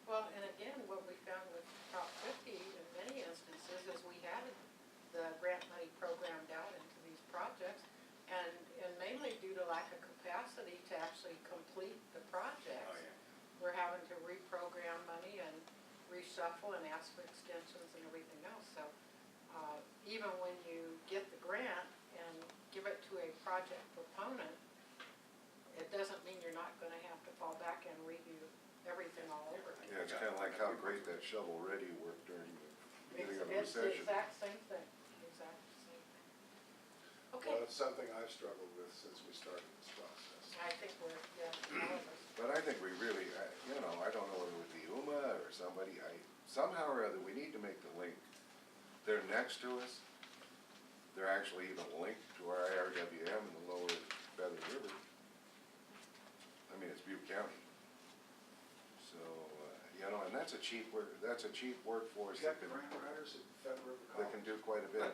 Well, and again, what we found with Prop 50 in many instances is we had the grant money programmed out into these projects, and mainly due to lack of capacity to actually complete the projects. Oh, yeah. We're having to reprogram money and reshuffle and ask for extensions and everything else. So even when you get the grant and give it to a project proponent, it doesn't mean you're not going to have to fall back and redo everything all over again. Yeah, it's kind of like how great that shovel-ready worked during the beginning of the It's the recession. exact same thing, exact same thing. Okay, Well, it's something I've struggled with since we started this process. I think we're, all of us. But I think we really, I don't know whether it would be UMA or somebody, somehow or other, we need to make the link. They're next to us. they're actually even linked to our IRWM in the lower Feather River. I mean, it's Butte County. So, you know, and that's a cheap workforce You that got can, grant writers at Federal River that College? can do quite a bit.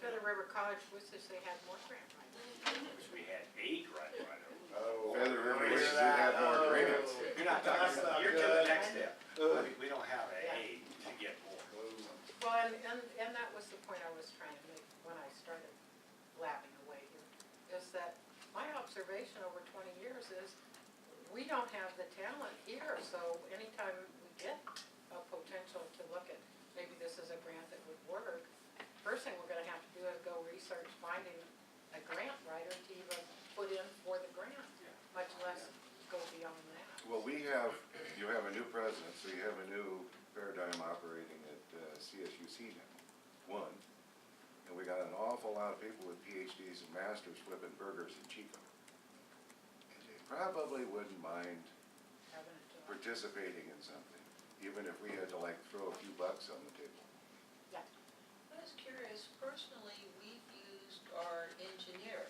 Feather River College wishes they had more grant writers. Wish we had 8 right now. Oh. Feather River I wishes hear it had that. more Oh. grants. You're not talking, That's not you're to the good. next step. We don't have a Yeah. aid to get more. Well, and that was the point I was trying to make when I started blabbing away here, is that my observation over 20 years is we don't have the talent here, so anytime we get a potential to look at, maybe this is a grant that would work, first thing we're gonna have to do is go research finding a grant writer to even put in for the grant, much less go beyond that. Well, you have a new president, so you have a new paradigm operating at CSUC now, one. And we got an awful lot of people with PhDs and masters flipping burgers in Chico. And they probably wouldn't mind Having a job. participating in something, even if we had to like throw a few bucks on the table. I was curious, personally, we've used our engineer,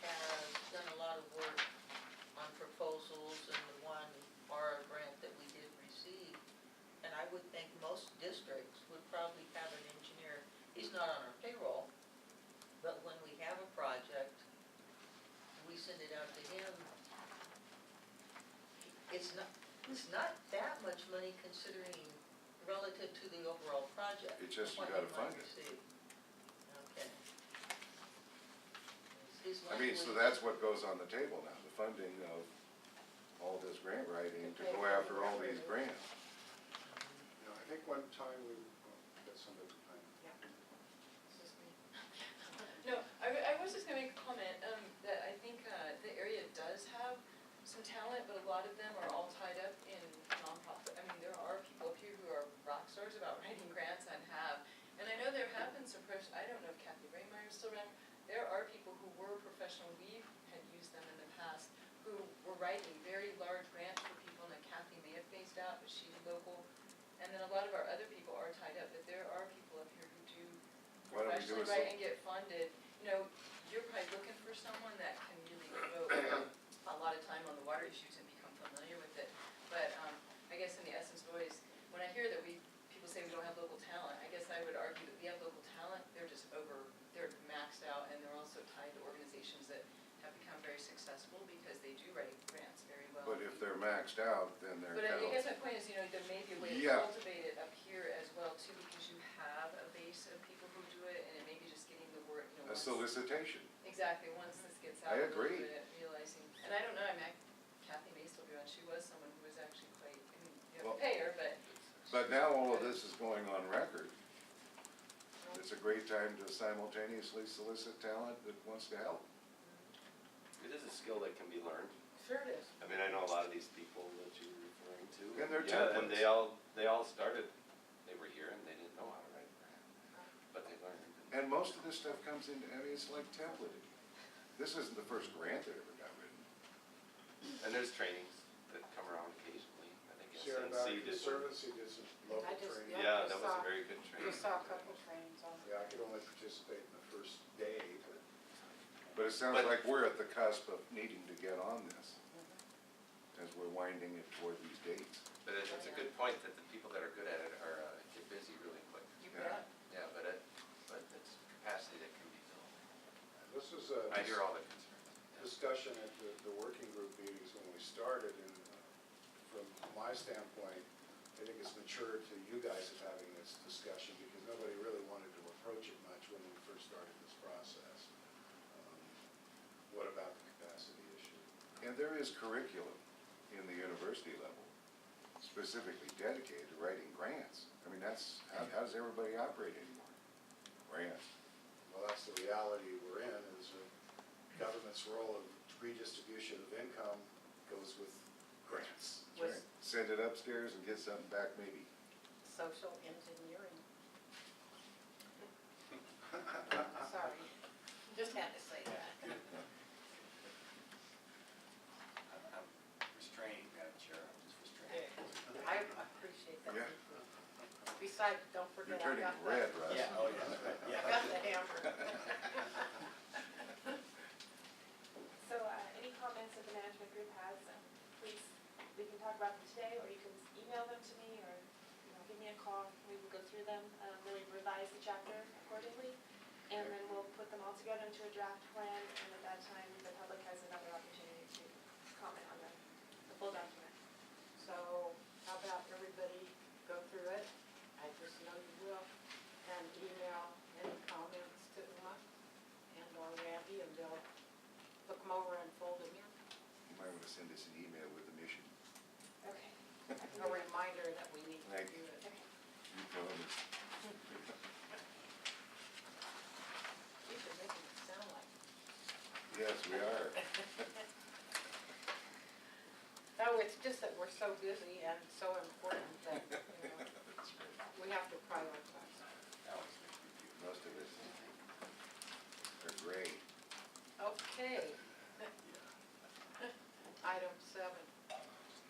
has done a lot of work on proposals and the one ARA grant that we did receive. And I would think most districts would probably have an engineer. He's not on our payroll, but when we have a project, we send it out to him. It's not that much money considering relative to the overall project. It's just you what gotta he might fund it. receive. Okay. His I mean, so language- that's what goes on the table now, the funding of all this grant writing to go after all these grants. You know, I think one time we, got somebody behind. This is me. No, I was just gonna make a comment, that I think, the area does have some talent, but a lot of them are all tied up in nonprofit. I mean, there are people up here who are rock stars about writing grants and have, and I know there have been some, I don't know if Kathy Raymeyer is still around. There are people who were professional, we had used them in the past, who were writing very large grants for people, and Kathy may have phased out, but she's local. And then a lot of our other people are tied up, but there are people up here who do Why don't we do professionally a write and get funded. You know, you're probably looking for someone that can really devote a lot of time on the water issues and become familiar with it. But, I guess in the essence of always, when I hear that people say we don't have local talent, I guess I would argue that we have local talent, they're just they're maxed out, and they're also tied to organizations that have become very successful because they do write grants very well. But if they're maxed out, then they're But I kind guess of, my point is, you know, there may be a way to Yeah. cultivate it up here as well too, because you have a base of people who do it, and it may be just getting the word, you know. a solicitation. Exactly, once this gets I out a little agree. bit, realizing, and I don't know, I mean, Kathy may still be on, she was someone who was actually quite, I mean, you have Well, to pay her, but. But now all of this is going on record. It's a great time to simultaneously solicit talent that wants to help. It is a skill that can be learned. Sure it is. I mean, I know a lot of these people that you're referring to. And they're Yeah, and templates. they all started, they were here and they didn't know how to write a grant, but they learned. And most of this stuff comes in, I mean, it's like templated. This isn't the first grant that ever got written. And there's trainings that come around occasionally. I think Sierra SNC Valley did one. Conservancy did some local I just- training. yeah. Yeah, just that was saw- a very good training. Just saw a couple trainings on it. Yeah, I could only participate in the first day, but But it sounds But- like we're at the cusp of needing to get on this as we're winding it toward these dates. But it's a good point that the people that are good at it are, get busy really quick. You Yeah. bet. Yeah, but it's capacity that can be built. this was a I hear all the concerns. discussion at the working group meetings when we started, and from my standpoint, I think it's matured to you guys of having this discussion, because nobody really wanted to approach it much when we first started this process. What about the capacity issue? And there is curriculum in the university level specifically dedicated to writing grants. I mean, that's, how does everybody operate anymore? Grants. Well, that's the reality we're in, is the government's role of redistribution of income goes with grants. That's right. Send it upstairs and get something back maybe. Social engineering. Sorry, just had to say that. I'm restrained, Madam Chair, I'm just restrained. I appreciate that. Yeah. Besides, don't You're forget, I turning got red, the, Russ. Yeah, oh, yeah, that's right, I yeah. got the hammer talk about them today, or you can email them to me, or, give me a call. We will go through them, really revise the chapter accordingly, and then we'll put them all together into a draft plan, and at that time, the public has another opportunity to comment on the full document. So how about everybody go through it? I just know you will, and email any comments to Uma and or Randy, and they'll look them over and fold them in. You might want to send us an email with a mission. Okay. A reminder that we need to Right. do it. Okay. You promise. These are making it sound like. Yes, we are. Oh, it's just that we're so busy and so important that, we have to prioritize. Most of us are great. Okay. Item 7,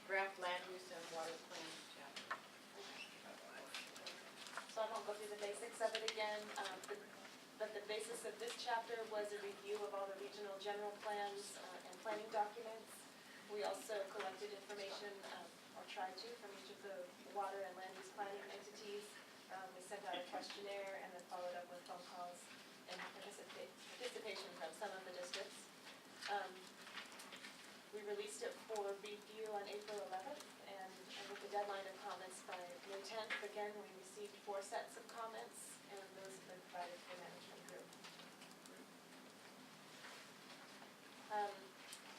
draft land use and water plan chapter. So I won't go through the basics of it again, but the basis of this chapter was a review of all the regional general plans and planning documents. We also collected information, or tried to, from each of the water and land use planning entities. We sent out a questionnaire and then followed up with phone calls and participation from some of the districts. We released it for review on April 11th, and with the deadline of comments by May 10th, again, we received 4 sets of comments, and those have been provided to the management group.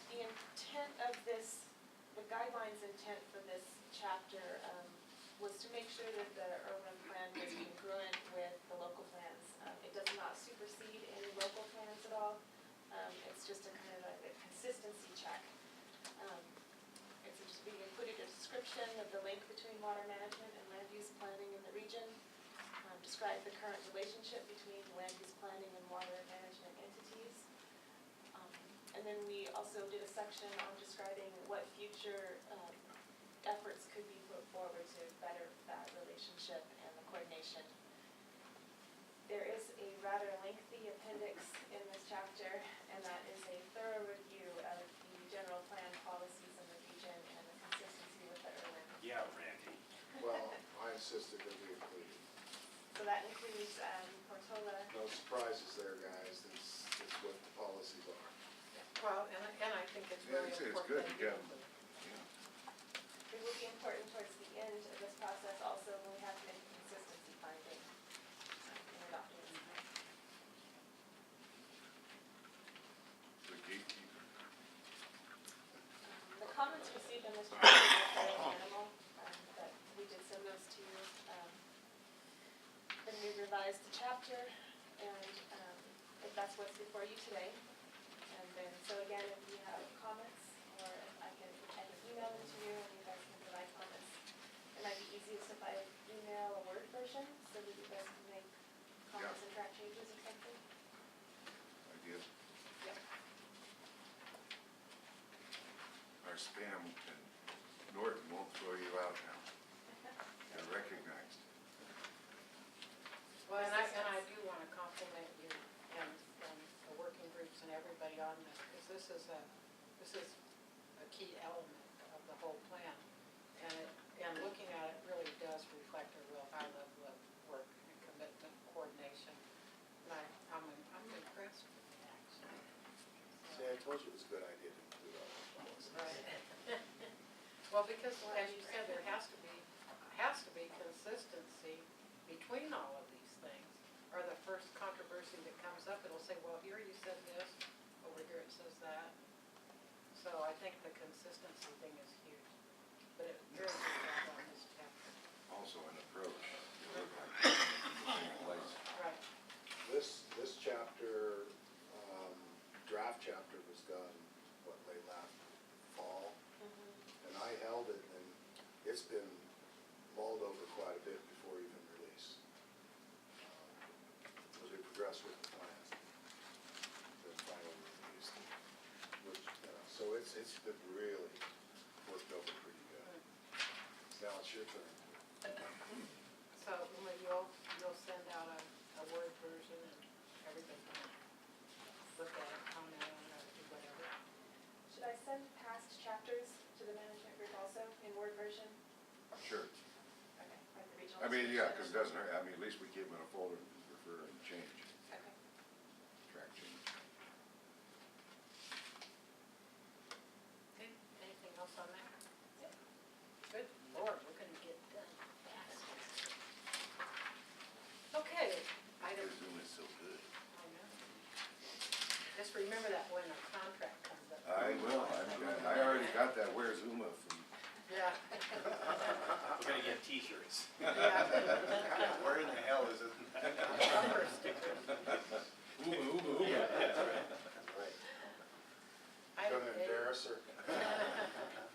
The intent of this, the guidelines intent for this chapter was to make sure that the urban plan was congruent with the local plans. It does not supersede any local plans at all. It's just a kind of a consistency check. We included a description of the link between water management and land use planning in the region, described the current relationship between land use planning and water management entities. And then we also did a section on describing what future efforts could be put forward to better that relationship and the coordination. There is a rather lengthy appendix in this chapter, and that is a thorough review of the general plan policies in the region and the consistency with the urban. Yeah, Randy. Well, I insisted that we include it. So that includes Portola. No surprises there, guys. It's what the policies are. Well, and I think it's Yeah, really it's important. good that to you get include it. It will be important towards the end of this process also when we have to make a consistency finding in the document. The gatekeeper. The comments received in this chapter are very minimal, but we did send those to you. Then we revised the chapter, and if that's what's before you today. And then, so again, if you have comments, or if I can email them to you, and you guys can provide comments. It might be easiest if I email a Word version, so that you guys can make comments and track changes or something. Idea. Yep. Our spam and Norton won't throw you out now. You're recognized. Well, and I do want to compliment you and the working groups and everybody on this, because this is a key element of the whole plan. And looking at it really does reflect a real high level of work and commitment, coordination. And I'm impressed with it, actually. See, I told you it was a good idea to include all those policies. Right. Well, because as you said, there has to be consistency between all of these things. Or the first controversy that comes up, it'll say, well, here you said this, over here it says that. So I think the consistency thing is huge. But it very good job on this chapter. Also an approach. You look like you're in the same place. Right. This chapter, draft chapter was done, late last fall? And I held it, and it's been mulled over quite a bit before even release. As we progress with the plan, then finally released. So it's been really worked over pretty good. Now it's your turn. So Uma, you'll send out a Word version and everybody can look at it, comment on it, or do whatever. Should I send past chapters to the management group also in Word remember that when a contract comes up. I will, I already got that Where's Uma from. Yeah. We're gonna get t-shirts. Yeah. Where in the hell is it? Bumper stickers. Yeah, that's right. Item Gonna A. embarrass her.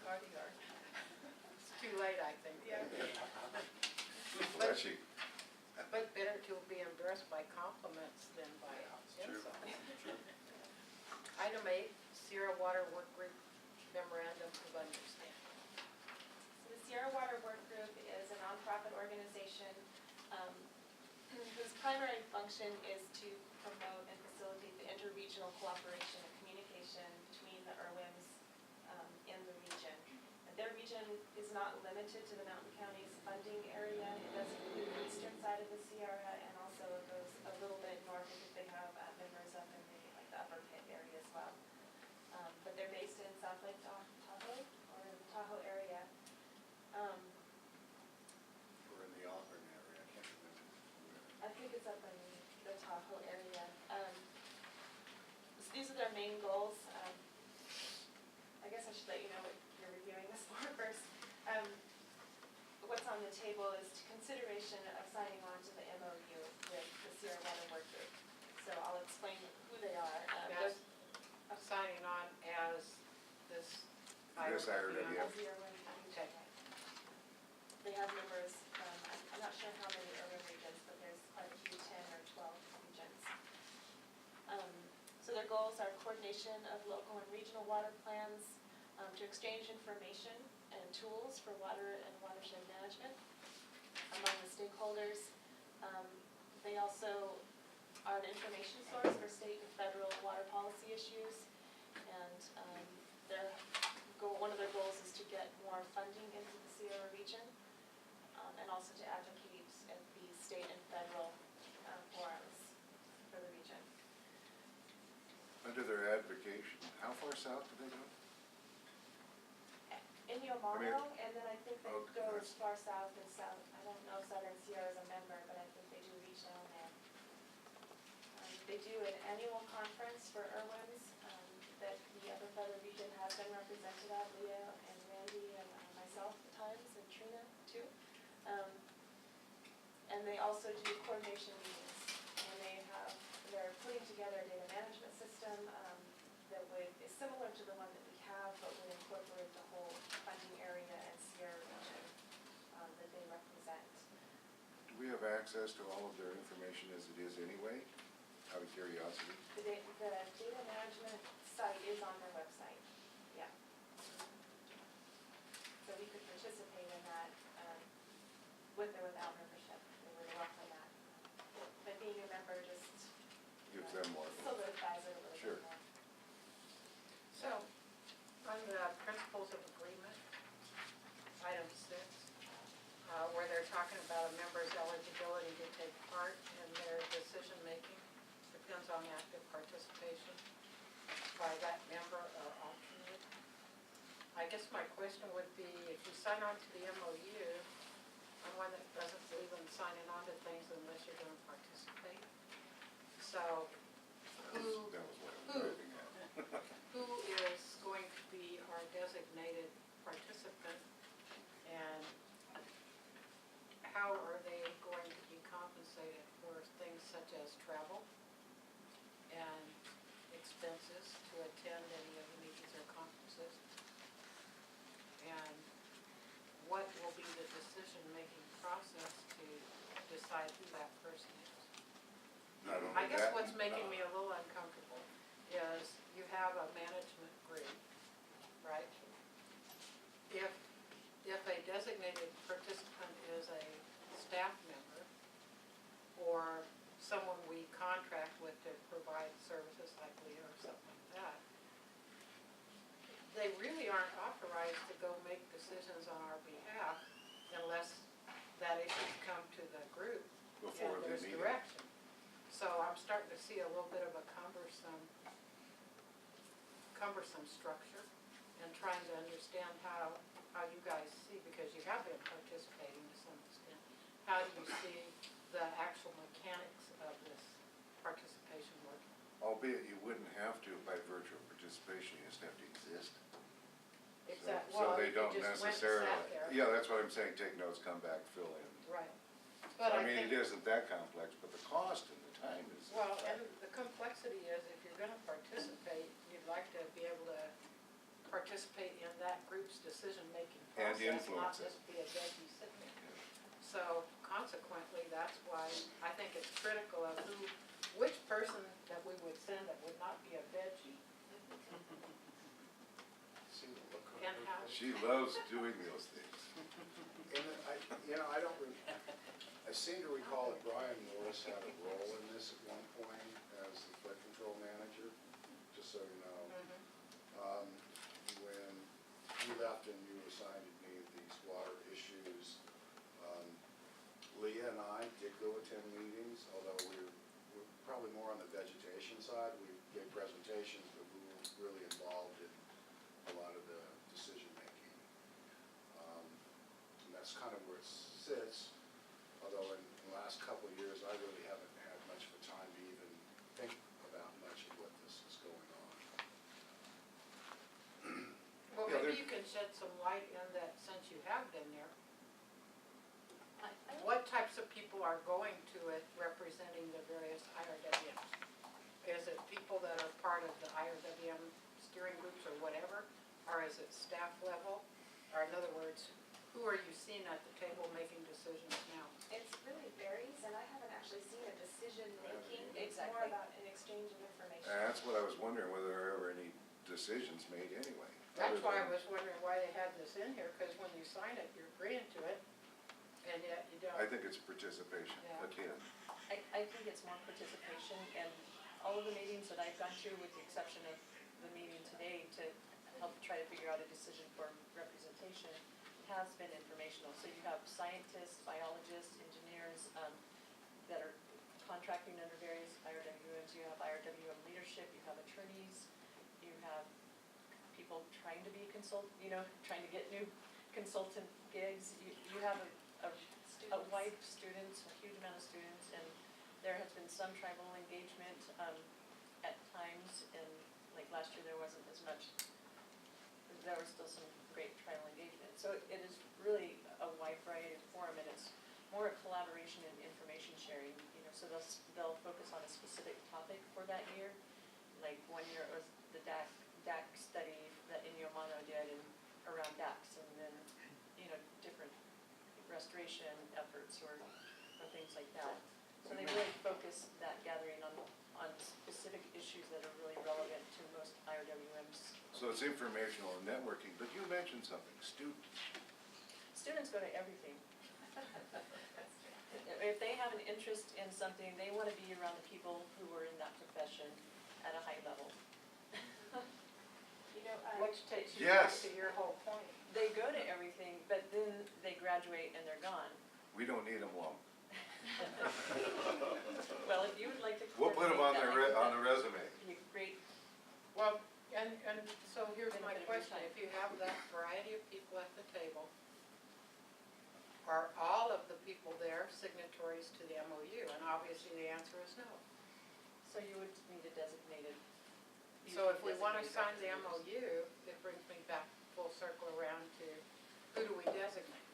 Already are. It's too late, I think. Yeah. Bless you. But better to be embarrassed by compliments than by True. insults. Item 8, Sierra Water Work Group Memorandum of Understanding. So the Sierra Water Work Group is a nonprofit organization whose primary function is to promote and facilitate the interregional cooperation and communication between the IRWMs in the region. And their region is not limited to the Mountain County's funding area. It does include the eastern side of the Sierra, and also it goes a little bit north because they have members up in the upper pit area as well. But they're based in South Lake Tahoe, or in the Tahoe area. We're in the Auburn area, I can't remember. I think it's up in the Tahoe area. So these are their main goals. I guess I should let you know what you're reviewing this for first. What's on the table is consideration of signing on to the MOU with the Sierra Water Work Group. So I'll explain who they are. Yes. Signing on as this Yes, IRWM. Okay. They have members from, I'm not sure how many urban regions, but there's quite a few, 10 or 12 regions. So their goals are coordination of local and regional water plans, to exchange information and tools for water and watershed management among the stakeholders. They also are an information source for state and federal water policy issues. And one of their goals is to get more funding into the Sierra region, and also to advocate at the state and federal forums for the region. Under their advocation, how far south do they go? In Yomano, and then I think they Okay, go nice. as far south as I don't know if Southern Sierra is a member, but I think they do reach down there. They do an annual conference for IRWMs that the Upper Feather region has been represented at, Leah and Randy and myself at times, and Trina too. And they also do coordination meetings, and they're putting together a data management system that is similar to the one that we have, but would incorporate the whole funding area and Sierra region that they represent. Do we have access to all of their information as it is anyway, out of curiosity? The data management site is on their website, yeah. So we could participate in that with or without membership. We would welcome that. But being a member just Gives them more. solidifies it a little Sure. bit more. So, on the principles of agreement, item 6, where they're talking about a member's eligibility to take part in their decision-making depends on active participation by that member or alternate. I guess my question would be, if you sign on to the MOU, I'm one that doesn't believe in signing on to things unless you're going to participate. So, who That was what I was driving at. who is going to be our designated participant, and how are they going to be compensated for things such as travel and expenses to attend any of the meetings or conferences? And what will be the decision-making process to decide who that person is? Not only I guess that, what's making me a little uncomfortable is you have a management group, right? If a designated participant is a staff member or someone we contract with to provide services like Leah or something like that, they really aren't authorized to go make decisions on our behalf unless that issue's come to the group before and the there's meeting. direction. So I'm starting to see a little bit of a cumbersome structure, and trying to understand how you guys see, because you have been participating to some extent, how do you see the actual mechanics of this participation working? Albeit you wouldn't have to by virtue of participation, you just have to exist. Exactly, So well, they if you don't just went and necessarily, sat there. yeah, that's what I'm saying, take notes, come back, fill in. Right. So, But I I mean, it think, isn't that complex, but the cost and the time is. well, and the complexity is if you're gonna participate, you'd like to be able to participate in that group's decision-making And process, not influence it. just be a veggie sitting there. So consequently, that's why I think it's critical of which person that we would send that would not be a veggie. See the look on And her how- face. She loves doing those things. And I don't, I seem to recall that Brian Morris had a role in this at one point as the flood control manager, just so you know. When he left and you assigned me these water issues, Leah and I did go attend meetings, although we're probably more on the vegetation side. We gave presentations, but we were really involved in a lot of the decision-making. And that's kind of where it sits, although in the last couple of years, I really haven't had much of a time to even think about much of what this is going on. Well, Yeah, maybe there- you can shed some light in that since you have been there. I What types of people are going to it representing the various IRWMs? Is it people that are part of the IRWM steering groups or whatever? Or is it staff level? Or in other words, who are you seeing at the table making decisions now? It really varies, and I haven't actually seen a decision-making. It's more Exactly. about an exchange of information. That's what I was wondering, whether there are ever any decisions made anyway. That's other why I than- was wondering why they had this in here, because when you sign it, you're agreeing to it, and yet you don't. I think it's participation, Yeah. akin. I think it's more participation, and all of the meetings that I've gone to, with the exception of the meeting today to help try to figure out a decision for representation, has been informational. So you have scientists, biologists, engineers that are contracting under various IRWMs. You have IRWM leadership, you have attorneys, you have people trying to be trying to get new consultant gigs. You have a wide students, a huge amount of students, and there has been some tribal engagement at times, and like last year there wasn't as much, there was still some great tribal engagement. So it is really a wide variety of forum, and it's more a collaboration and information sharing, so they'll focus on a specific topic for that year. Like one year it was the DAC study that Inyomano did around DACs, and then, different restoration efforts or things like that. So they really focus that gathering on specific issues that are really relevant to most IRWMs. So it's informational and networking, but you mentioned something, students. Students go to everything. If they have an interest in something, they want to be around the people who are in that profession at a high level. Which takes you back Yes. to your whole point. They go to everything, but then they graduate and they're gone. We don't need them long. Well, if you would like to We'll put them on coordinate that, on the resume. be great. Well, and so here's my Benefit of your question, time. if you have that variety of people at the table, are all of the people there signatories to the MOU? And obviously the answer is no. So you would need a designated. So if we want to designated sign the representative. MOU, it brings me back full circle around to who do we designate?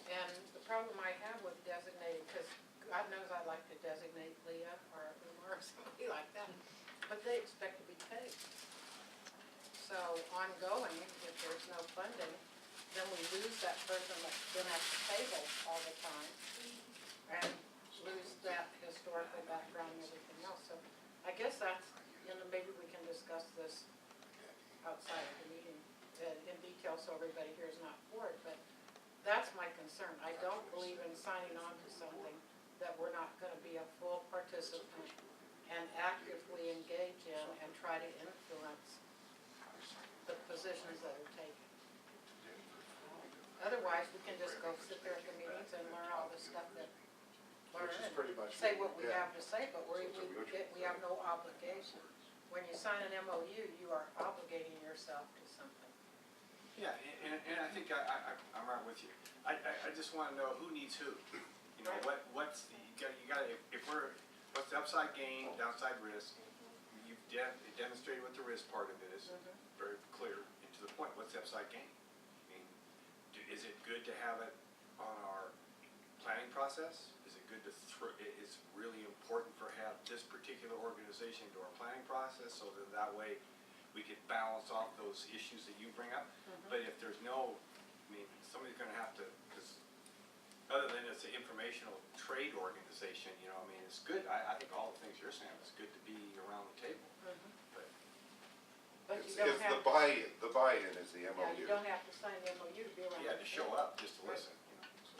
And the problem I have with designating, because God knows I like to designate Leah or Umar or somebody like that, but they expect to be paid. So ongoing, if there's no funding, then we lose that person that's been at the table all the time and lose that historical background and everything else. So I guess that's, maybe we can discuss this outside of the meeting in detail so everybody here is not for it, but that's my concern. I don't believe in signing on to something that we're not gonna be a full participant and actively engage in and try to influence the positions that are taken. Otherwise, we can just go sit there at the meetings and learn all the stuff that, learn Which is and pretty much say what what we we did. have to say, but we have no obligation. When you sign an MOU, you are obligating yourself to something. Yeah, and I think I'm right with you. I just want to know who needs who. What's the, you gotta, what's the upside gain, downside risk? You demonstrated what the risk part of it is, very clear and to the point. What's the upside gain? I mean, is it good to have it on our planning process? Is it good to it's really important for have this particular organization to our planning process so that way we could balance off those issues that you bring up? But if there's no, I mean, somebody's gonna have to, because other than it's an informational trade organization, you know, I mean, it's good. I think all the things you're saying, it's good to be around the table. But It's you don't have. the buy-in, the buy-in is the MOU. Yeah, you don't have to sign the MOU to be around. Yeah, the to show table. up, just to listen, you know, so.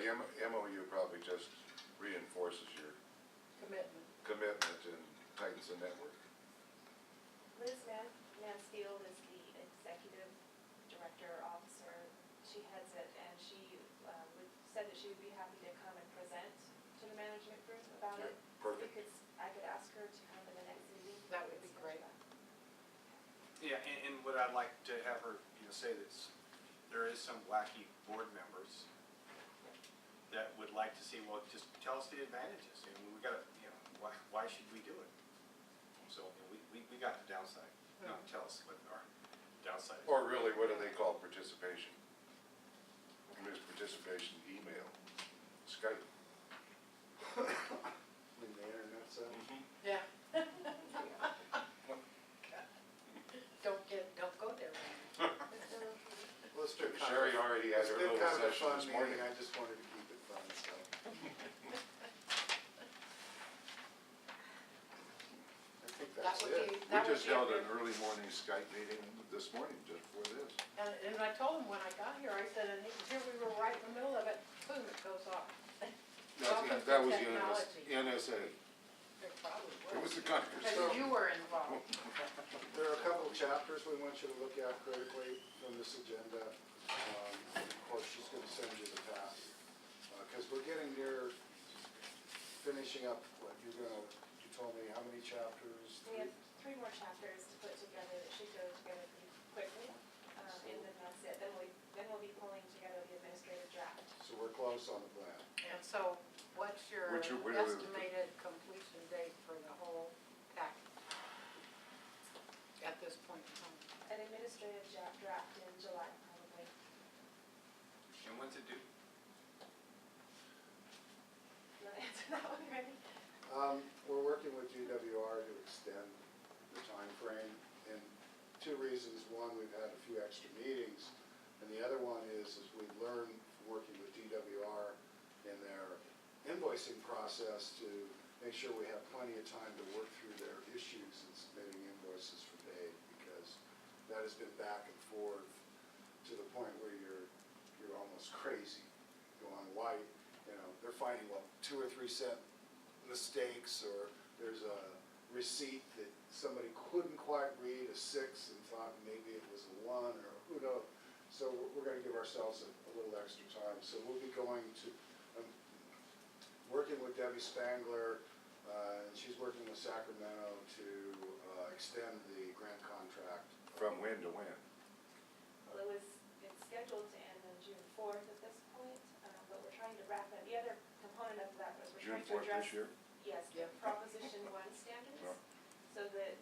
The MOU probably just reinforces your Commitment. commitment and tightens the network. Liz Mansfield is the executive director officer. She heads it, and she said that she would be happy to come and present to the management group about it. Perfect. I could ask her to come to the next meeting. That would be great. Yeah, and what I'd like to have her, you know, say that there is some wacky board members that would like to see, well, just tell us the advantages. I mean, we gotta, you know, why should we do it? So, you know, we got the downside. No, tell us what our downside is. Or really, what do they call participation? There's participation, email, Skype. When the internet's up. Yeah. Don't go there. Well, it's been kind Sherry of, already had it's her been little kind of a session fun this morning. meeting, I just wanted to keep it fun, so. I think That that's would it. be, We that would just be a held an good. early morning Skype meeting this morning, just before this. And I told him when I got here, I said, and here we were right in the middle of it, boom, it goes off. Welcome to That was technology. NSA. It probably It was the was. country. Because you were involved. There are a couple of chapters we want you to look at critically from this agenda. Of course, she's gonna send you the path. Because we're getting near finishing up what you told me, how many chapters? We have 3 more chapters to put together that should go together pretty quickly, and then that's it. Then we'll be pulling together the administrative draft. So we're close on the plan. And so what's your What's your- what are the- estimated completion date for the whole package at this point in time? An administrative draft in July, probably. And when's it due? You want to answer that one, Randy? We're working with GWR to extend the time frame, and 2 reasons. One, we've had a few extra meetings, and the other one is we've learned from working with GWR in their invoicing process to make sure we have plenty of time to work through their issues in submitting invoices for pay, because that has been back and forth to the point where you're almost crazy going, why, you know, they're finding, 2 or 3 cent mistakes, or there's a receipt that somebody couldn't quite read, a 6, and thought maybe it was a 1, or who knows. So we're gonna give ourselves a little extra time. So we'll be going to, working with Debbie Spangler, and she's working with Sacramento to extend the grant contract. From when to when? Well, it's scheduled to end on June 4th at this point, but we're trying to wrap up. The other component of that was we're June trying to 4th address. this year? Yes, the Proposition 1 standards, Oh. so that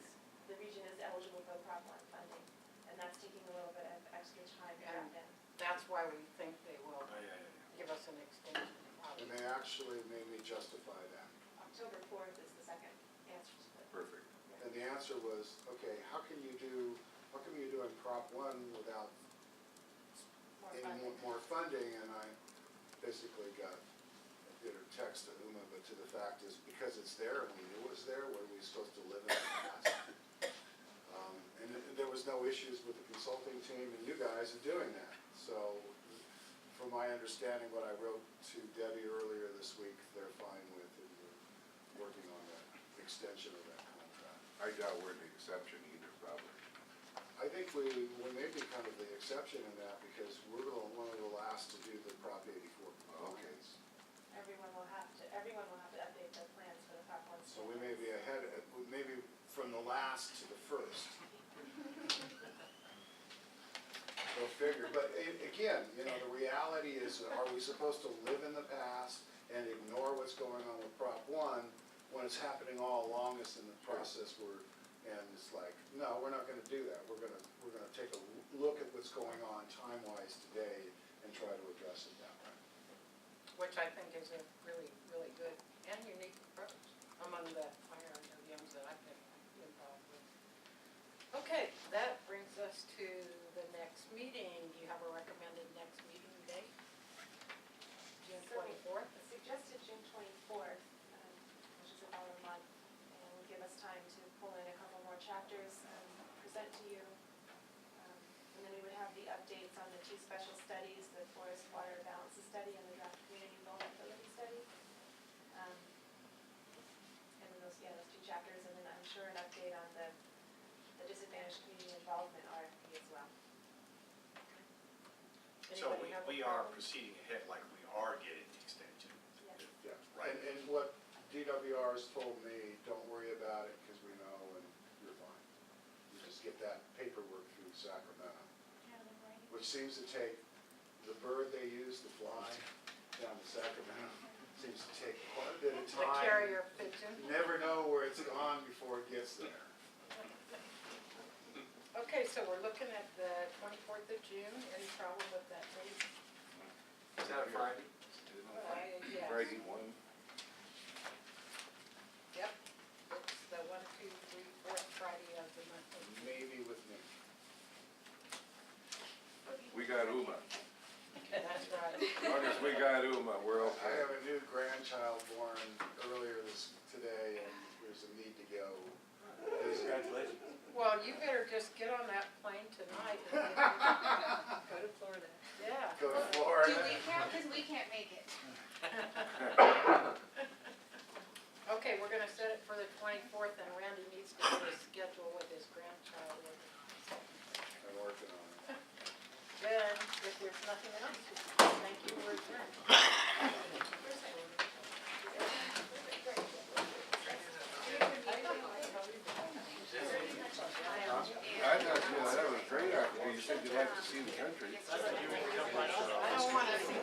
the region is eligible for Prop 1 funding. And that's taking a little bit of extra time to wrap in. That's why we think they will Oh, yeah. give us an extension. And they actually made me justify that. October 4th is the second answer to it. Perfect. And the answer was, okay, how come you're doing Prop 1 without More any funding. more funding? And I basically got a bitter text to Uma, but to the fact is, because it's there and we knew it was there, what are we supposed to live in the past? And there was no issues with the consulting team and you guys in doing that. So from my understanding, what I wrote to Debbie earlier this week, they're fine with it. We're working on that extension of that contract. I doubt we're the exception either, probably. I think we may be kind of the exception in that, because we're one of the last to do the Prop 84 components. Everyone will have to update their plans for the Prop 1 standards. So we may be ahead, maybe from the last to the first. Go figure, but again, you know, the reality is, are we supposed to live in the past and ignore what's going on with Prop 1, when it's happening all along us in the process, and it's like, no, we're not gonna do that. We're gonna take a look at what's going on time-wise today and try to address it that way. Which I think is a really, really good and unique approach among the IRWMs that I've been involved with. Okay, that brings us to the next meeting. Do you have a recommended next meeting date? June So, 24th? Suggested June 24th, which is about a month, and will give us time to pull in a couple more chapters and present to you. And then we would have the updates on the two special studies, the forest water balances study and the draft community vulnerability study. And then those two chapters, and then I'm sure an update on the disadvantaged community involvement RFP as well. So Anybody have a we are problem? proceeding ahead like we are getting the extension. Yes. Yeah. Right. And what DWR has told me, don't worry about it, because we know and you're fine. You just get that paperwork through Sacramento, which seems to take, the bird they use to fly down to Sacramento, seems to take quite a bit of The time. carrier pigeon? You never know where it's gone before it gets there. Okay, so we're looking at the 24th of June. Any problem with that date? Is that a Friday? Yes. Friday one. Yep, it's the 1, 2, 3, 4th Friday of the month of June. Maybe with me. We got Uma. That's right. As long as we got Uma, we're I okay. have a new grandchild born earlier today, and there's a need to go. Congratulations. Well, you better just get on that plane tonight. And Go to Florida. yeah. Go to Florida. Because we can't make it. Okay, we're gonna set it for the 24th, and Randy needs to get his schedule with his grandchild. I'm working on it. Then, if there's nothing else, thank you for adjourned. I thought, that was great, you said you'd like to see the country. I don't wanna see